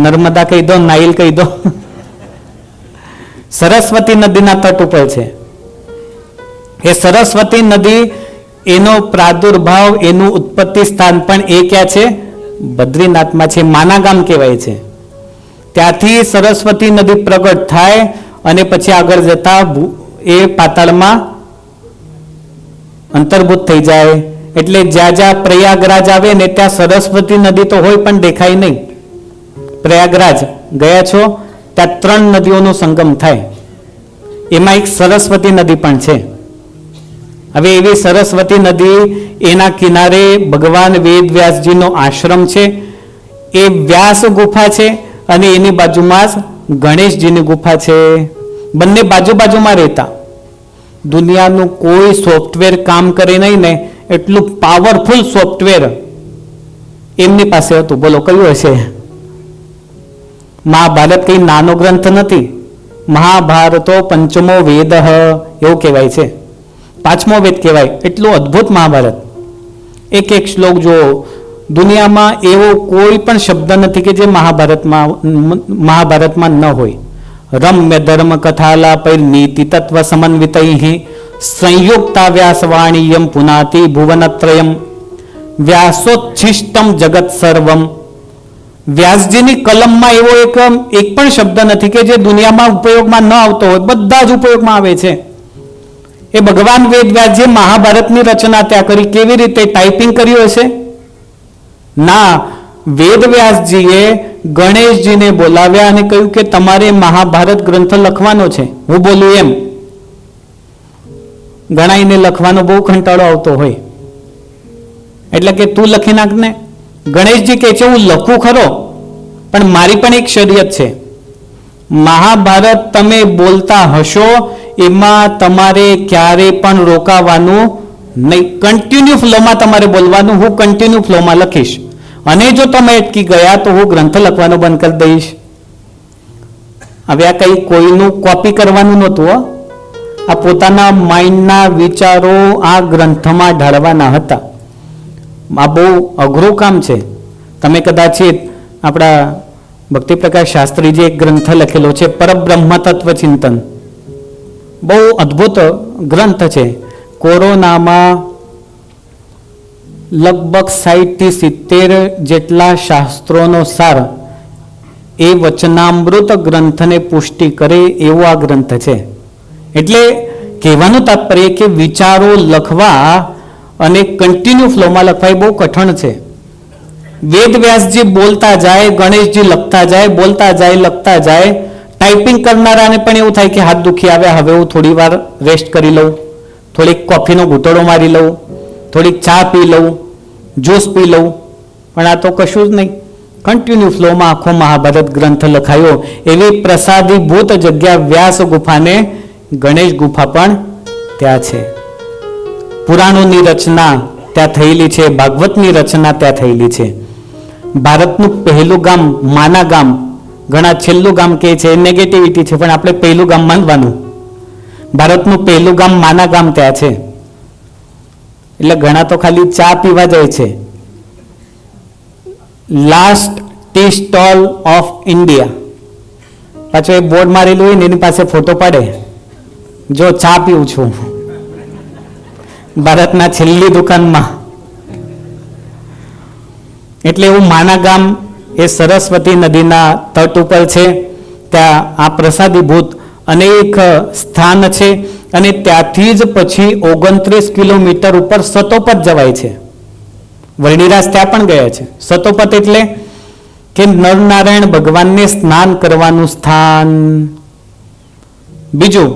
નર્મદા કહી દો, નાઇલ કહી દો. સરસ્વતી નદીના તટ ઉપર છે. એ સરસ્વતી નદી એનો પ્રાદુર્ભાવ, એનું ઉત્પત્તિ સ્થાન પણ એ ક્યાં છે? બદ્રીનાથમાં છે. માના ગામ કહેવાય છે. ત્યાંથી સરસ્વતી નદી પ્રગટ થાય અને પછી આગળ જતા એ પાતાળમાં અંતર્ભૂત થઈ જાય. એટલે જ્યાં જ્યાં પ્રયાગરાજ આવે ને ત્યાં સરસ્વતી નદી તો હોય પણ દેખાય નહીં. પ્રયાગરાજ ગયા છો ત્યાં 3 નદીઓનો સંગમ થાય, એમાં એક સરસ્વતી નદી પણ છે. હવે એવી સરસ્વતી નદી એના કિનારે ભગવાન વેદ વ્યાસજીનો આશ્રમ છે. એ વ્યાસ ગુફા છે અને એની બાજુમાં જ ગણેશજીની ગુફા છે. બંને બાજુ બાજુમાં રહેતા. દુનિયાનું કોઈ સોફ્ટવેર કામ કરે નહીં ને એટલું પાવરફુલ સોફ્ટવેર એમની પાસે હતું. બોલો કયું હશે? મહાભારત કઈ નાનો ગ્રંથ નથી. મહાભારતો પંચમો વેદ એવું કહેવાય છે. 5મો વેદ કહેવાય. એટલું અદ્ભુત મહાભારત. એક એક શ્લોક જો દુનિયામાં એવો કોઈ પણ શબ્દ નથી કે જે મહાભારતમાં ન હોય. રમ્ય ધર્મ કથાલાપૈર નીતિ તત્વ સમન્વિતૈઃ સંયુક્તા વ્યાસવાણીયમ પુનાતિ ભુવનત્રયમ વ્યાસોચ્છિષ્ટમ જગત સર્વમ. વ્યાસજીની કલમમાં એવો એક પણ શબ્દ નથી કે જે દુનિયામાં ઉપયોગમાં ન આવતો હોય, બધા જ ઉપયોગમાં આવે છે. એ ભગવાન વેદવ્યાસજીએ મહાભારતની રચના ત્યાં કરી. કેવી રીતે? ટાઈપિંગ કર્યું હશે? ના, વેદવ્યાસજીએ ગણેશજીને બોલાવ્યા અને કહ્યું કે તમારે મહાભારત ગ્રંથ લખવાનો છે. હું બોલું એમ. ગણાઈને લખવાનો બહુ કંટાળો આવતો હોય એટલે કે તું લખી નાખ ને. ગણેશજી કહે છે હું લખું ખરો, પણ મારી પણ એક શરીયત છે. મહાભારત તમે બોલતા હશો એમાં તમારે ક્યારે પણ રોકાવાનું નહીં. કન્ટિન્યુ ફ્લોમાં તમારે બોલવાનું. હું કન્ટિન્યુ ફ્લોમાં લખીશ અને જો તમે અટકી ગયા તો હું ગ્રંથ લખવાનો બંધ કરી દઈશ. હવે આ કઈ કોઈનું કોપી કરવાનું નહોતું હો. આ પોતાના માઇન્ડના વિચારો આ ગ્રંથમાં ઢાળવાના હતા. આ બહુ અઘરું કામ છે. તમે કદાચ આપણા ભક્તિ પ્રકાશ શાસ્ત્રીજી એક ગ્રંથ લખેલો છે પરબ્રહ્મ તત્વ ચિંતન. બહુ અદ્ભુત ગ્રંથ છે. કોરોનામાં લગભગ 60 થી 70 જેટલા શાસ્ત્રોનો સાર એ વચનામૃત ગ્રંથને પુષ્ટિ કરે એવો આ ગ્રંથ છે. એટલે કહેવાનું તાત્પર્ય કે વિચારો લખવા અને કન્ટિન્યુ ફ્લોમાં લખવા એ બહુ કઠણ છે. વેદવ્યાસજી બોલતા જાય, ગણેશજી લખતા જાય, બોલતા જાય, લખતા જાય. ટાઈપિંગ કરનારાને પણ એવું થાય કે હાથ દુખી આવ્યા, હવે હું થોડી વાર રેસ્ટ કરી લઉં, થોડીક કોફીનો ઘૂંટડો મારી લઉં, થોડીક ચા પી લઉં, જ્યુસ પી લઉં. પણ આ તો કશું જ નહીં. કન્ટિન્યુ ફ્લોમાં આખો મહાભારત ગ્રંથ લખાયો. એવી પ્રસાદીભૂત જગ્યા વ્યાસ ગુફાને ગણેશ ગુફા પણ ત્યાં છે. પુરાણોની રચના ત્યાં થયેલી છે, ભાગવતની રચના ત્યાં થયેલી છે. ભારતનું પહેલું ગામ માના ગામ, ઘણા છેલ્લું ગામ કહે છે, નેગેટિવિટી છે, પણ આપણે પહેલું ગામ માનવાનું. ભારતનું પહેલું ગામ માના ગામ ત્યાં છે. એટલે ઘણા તો ખાલી ચા પીવા જાય છે. Last tea stall of India, પાછો એ બોર્ડ મારેલું હોય ને એની પાસે ફોટો પાડે, જો ચા પીવું છું ભારતના છેલ્લી દુકાનમાં. એટલે એવું માના ગામ એ સરસ્વતી નદીના તટ ઉપર છે. ત્યાં આ પ્રસાદીભૂત અનેક સ્થાન છે અને ત્યાંથી જ પછી 29 કિલોમીટર ઉપર સતોપત જવાય છે. વર્ણિરાજ ત્યાં પણ ગયા છે. સતોપત એટલે કે નરનારાયણ ભગવાનને સ્નાન કરવાનું સ્થાન. બીજું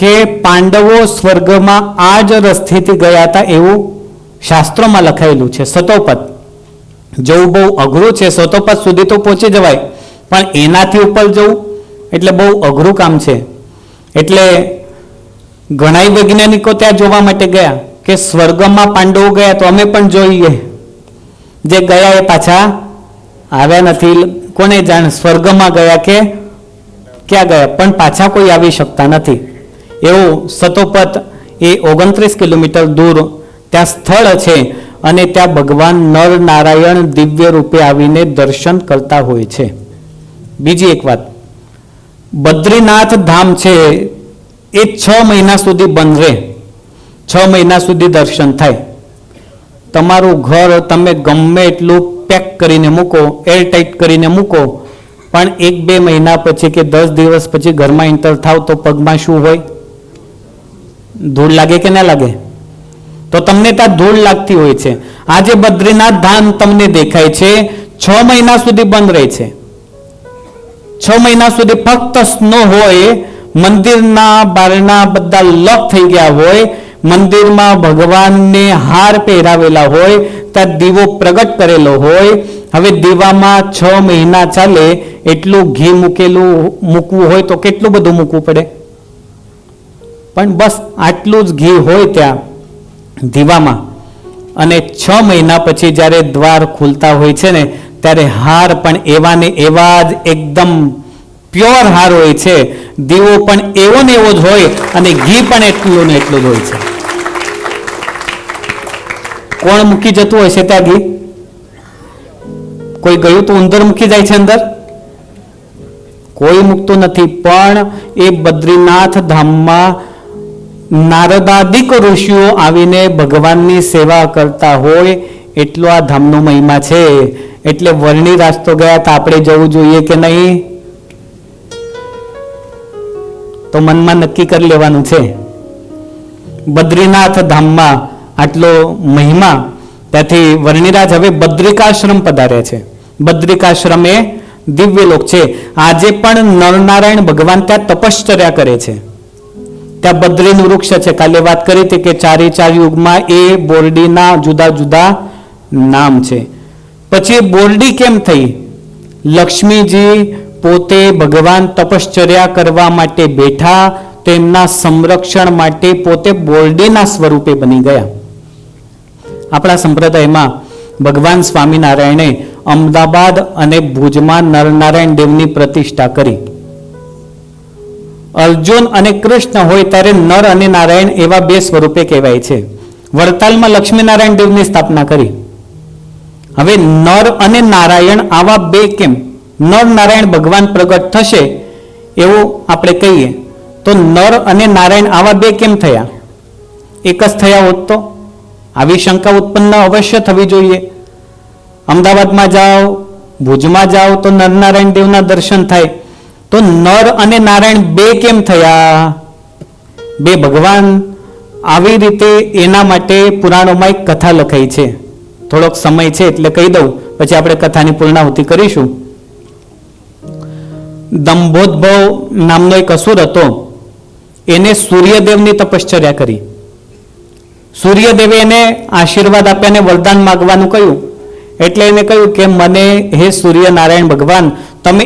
કે પાંડવો સ્વર્ગમાં આ જ રસ્તેથી ગયા હતા એવું શાસ્ત્રોમાં લખાયેલું છે. સતોપત જવું બહુ અઘરું છે. સતોપત સુધી તો પહોંચી જવાય, પણ એનાથી ઉપર જવું એટલે બહુ અઘરું કામ છે. એટલે ઘણા વૈજ્ઞાનિકો ત્યાં જોવા માટે ગયા કે સ્વર્ગમાં પાંડવો ગયા તો અમે પણ જોઈએ. જે ગયા એ પાછા આવ્યા નથી. કોને જાણ સ્વર્ગમાં ગયા કે ક્યાં ગયા, પણ પાછા કોઈ આવી શકતા નથી. એવું સતોપત એ 29 કિલોમીટર દૂર ત્યાં સ્થળ છે અને ત્યાં ભગવાન નર નારાયણ દિવ્ય રૂપે આવીને દર્શન કરતા હોય છે. બીજી એક વાત, બદ્રીનાથ ધામ છે એ 6 મહિના સુધી બંધ રહે. 6 મહિના સુધી દર્શન થાય. તમારું ઘર તમે ગમે એટલું પેક કરીને મૂકો, એરટાઈટ કરીને મૂકો, પણ 1-2 મહિના પછી કે 10 દિવસ પછી ઘરમાં એન્ટર થાવ તો પગમાં શું હોય? ધૂળ લાગે કે ના લાગે? તો તમને ત્યાં ધૂળ લાગતી હોય છે. આ જે બદ્રીનાથ ધામ તમને દેખાય છે 6 મહિના સુધી બંધ રહે છે. 6 મહિના સુધી ફક્ત સ્નો હોય. મંદિરના બારણા બધા લોક થઈ ગયા હોય. મંદિરમાં ભગવાનને હાર પહેરાવેલા હોય, ત્યાં દીવો પ્રગટ કરેલો હોય. હવે દીવામાં 6 મહિના ચાલે એટલું ઘી મૂકવું હોય તો કેટલું બધું મૂકવું પડે? પણ બસ આટલું જ ઘી હોય ત્યાં દીવામાં. અને 6 મહિના પછી જ્યારે દ્વાર ખુલતા હોય છે ને ત્યારે હાર પણ એવા ને એવા જ એકદમ પ્યોર હાર હોય છે. દીવો પણ એવો ને એવો જ હોય અને ઘી પણ એટલું ને એટલું જ હોય છે. કોણ મૂકી જતું હોય છે ત્યાં ઘી? કોઈ ગયું તો ઉંદર મૂકી જાય છે અંદર? કોઈ મૂકતું નથી. પણ એ બદ્રીનાથ ધામમાં નારદાદિક ઋષિઓ આવીને ભગવાનની સેવા કરતા હોય એટલો આ ધામનો મહિમા છે. એટલે વર્ણિરાજ તો ગયા તો આપણે જવું જોઈએ કે નહીં? તો મનમાં નક્કી કરી લેવાનું છે. બદ્રીનાથ ધામમાં આટલો મહિમા, ત્યાંથી વર્ણિરાજ હવે બદ્રિકાશ્રમ પધારે છે. બદ્રિકાશ્રમ એ દિવ્ય લોક છે. આજે પણ નરનારાયણ ભગવાન ત્યાં તપશ્ચર્યા કરે છે. ત્યાં બદ્રીનું વૃક્ષ છે. કાલે વાત કરી હતી કે 4 યુગમાં એ બોરડીના જુદા જુદા નામ છે. પછી બોરડી કેમ થઈ? લક્ષ્મીજી પોતે ભગવાન તપશ્ચર્યા કરવા માટે બેઠા તો એમના સંરક્ષણ માટે પોતે બોરડીના સ્વરૂપે બની ગયા. આપણા સંપ્રદાયમાં ભગવાન સ્વામિનારાયણે અમદાવાદ અને ભુજમાં નરનારાયણ દેવની પ્રતિષ્ઠા કરી. અર્જુન અને કૃષ્ણ હોય ત્યારે નર અને નારાયણ એવા બે સ્વરૂપે કહેવાય છે. વડતાલમાં લક્ષ્મીનારાયણ દેવની સ્થાપના કરી. હવે નર અને નારાયણ આવા બે કેમ? નર નારાયણ ભગવાન પ્રગટ થશે એવું આપણે કહીએ તો નર અને નારાયણ આવા બે કેમ થયા? એક જ થયા હોત તો આવી શંકા ઉત્પન્ન અવશ્ય થવી જોઈએ. અમદાવાદમાં જાઓ, ભુજમાં જાઓ તો નરનારાયણ દેવના દર્શન થાય. તો નર અને નારાયણ બે કેમ થયા? બે ભગવાન આવી રીતે, એના માટે પુરાણોમાં એક કથા લખાઈ છે. થોડોક સમય છે એટલે કહી દઉં, પછી આપણે કથાની પૂર્ણાહુતિ કરીશું. દંભોદભવ નામનો એક અસુર હતો. એને સૂર્યદેવની તપશ્ચર્યા કરી. સૂર્યદેવે એને આશીર્વાદ આપ્યા અને વરદાન માગવાનું કહ્યું. એટલે એને કહ્યું કે મને હે સૂર્યનારાયણ ભગવાન, તમે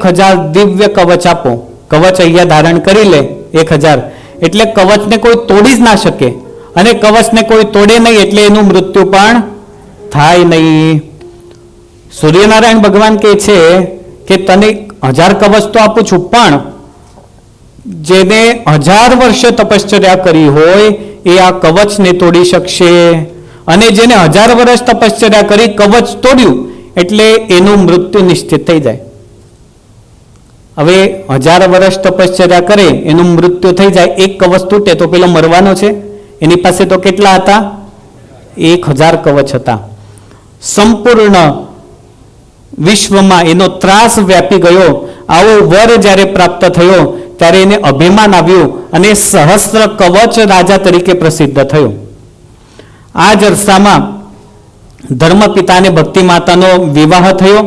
1000 દિવ્ય કવચ આપો. કવચ અહીંયા ધારણ કરી લે 1000, એટલે કવચને કોઈ તોડી જ ના શકે, અને કવચને કોઈ તોડે નહીં એટલે એનું મૃત્યુ પણ થાય નહીં. સૂર્યનારાયણ ભગવાન કહે છે કે તને 1000 કવચ તો આપું છું, પણ જેને 1000 વર્ષ તપશ્ચર્યા કરી હોય એ આ કવચને તોડી શકશે, અને જેને 1000 વર્ષ તપશ્ચર્યા કરી કવચ તોડ્યું એટલે એનું મૃત્યુ નિશ્ચિત થઈ જાય. હવે 1000 વર્ષ તપશ્ચર્યા કરે, એનું મૃત્યુ થઈ જાય, એક કવચ તૂટે તો પેલો મરવાનો છે. એની પાસે તો કેટલા હતા? 1000 કવચ હતા. સંપૂર્ણ વિશ્વમાં એનો ત્રાસ વ્યાપી ગયો. આવો વર જ્યારે પ્રાપ્ત થયો ત્યારે એને અભિમાન આવ્યું અને સહસ્ત્ર કવચ રાજા તરીકે પ્રસિદ્ધ થયો. આ જ અરસામાં ધર્મપિતા અને ભક્તિ માતાનો વિવાહ થયો,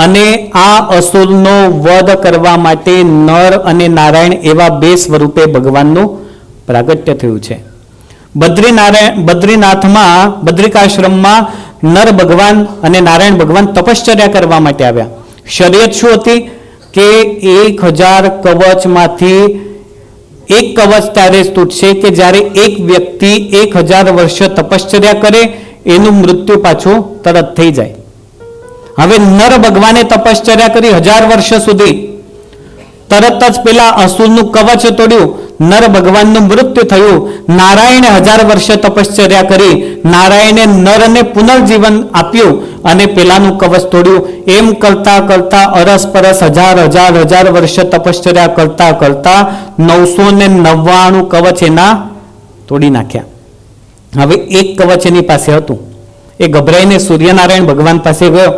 અને આ અસુરનો વધ કરવા માટે નર અને નારાયણ એવા બે સ્વરૂપે ભગવાનનું પ્રાગટ્ય થયું છે. બદ્રીનાથમાં, બદ્રિકાશ્રમમાં નર ભગવાન અને નારાયણ ભગવાન તપશ્ચર્યા કરવા માટે આવ્યા. શર્યત શું હતી કે 1000 કવચમાંથી એક કવચ ત્યારે જ તૂટશે કે જ્યારે એક વ્યક્તિ 1000 વર્ષ તપશ્ચર્યા કરે, એનું મૃત્યુ પાછું તરત થઈ જાય. હવે નર ભગવાને તપશ્ચર્યા કરી 1000 વર્ષ સુધી, તરત જ પેલા અસુરનું કવચ તોડ્યું, નર ભગવાનનું મૃત્યુ થયું. નારાયણે 1000 વર્ષ તપશ્ચર્યા કરી, નારાયણે નરને પુનર્જીવન આપ્યું અને પેલાનું કવચ તોડ્યું. એમ કરતા કરતા અરસપરસ 1000 વર્ષ તપશ્ચર્યા કરતા કરતા 999 કવચ એના તોડી નાખ્યા. હવે એક કવચ એની પાસે હતું. એ ગભરાઈને સૂર્યનારાયણ ભગવાન પાસે ગયો.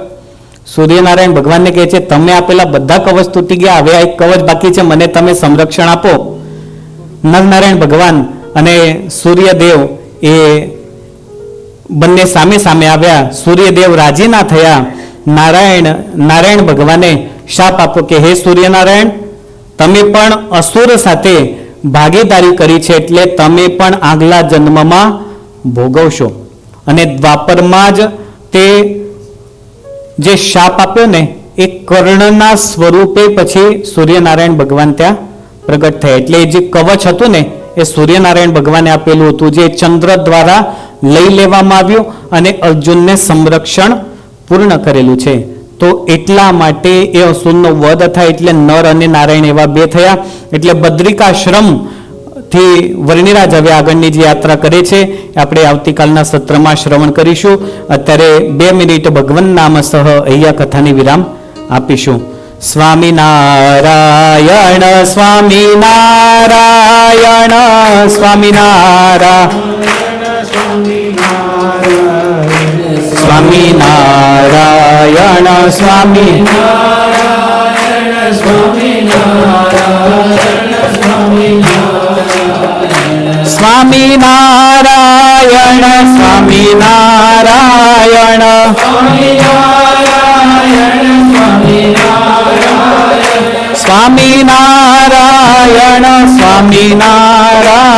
સૂર્યનારાયણ ભગવાનને કહે છે, તમે આપેલા બધા કવચ તૂટી ગયા, હવે આ એક કવચ બાકી છે, મને તમે સંરક્ષણ આપો. નરનારાયણ ભગવાન અને સૂર્યદેવ એ બંને સામે સામે આવ્યા. સૂર્યદેવ રાજી ના થયા. નારાયણ ભગવાને શાપ આપ્યો કે હે સૂર્યનારાયણ, તમે પણ અસુર સાથે ભાગીદારી કરી છે, એટલે તમે પણ આગલા જન્મમાં ભોગવશો. અને દ્વાપરમાં જ તે જે શાપ આપ્યો ને, એ કર્ણના સ્વરૂપે પછી સૂર્યનારાયણ ભગવાન ત્યાં પ્રગટ થયા. એટલે જે કવચ હતું ને એ સૂર્યનારાયણ ભગવાને આપેલું હતું, જે ચંદ્ર દ્વારા લઈ લેવામાં આવ્યું અને અર્જુનને સંરક્ષણ પૂર્ણ કરેલું છે. તો એટલા માટે એ અસુરનો વધ થાય એટલે નર અને નારાયણ એવા બે થયા. એટલે બદ્રિકાશ્રમ થી વર્ણિરાજ હવે આગળની જે યાત્રા કરે છે આપણે આવતીકાલના સત્રમાં શ્રવણ કરીશું. અત્યારે 2 મિનિટ ભગવાન નામ સહ અહીંયા કથાની વિરામ આપીશું. સ્વામિનારાયણ સ્વામિનારાયણ સ્વામિનારાયણ સ્વામિનારાયણ સ્વામિનારાયણ સ્વામિનારાયણ સ્વામિનારાયણ સ્વામિનારાયણ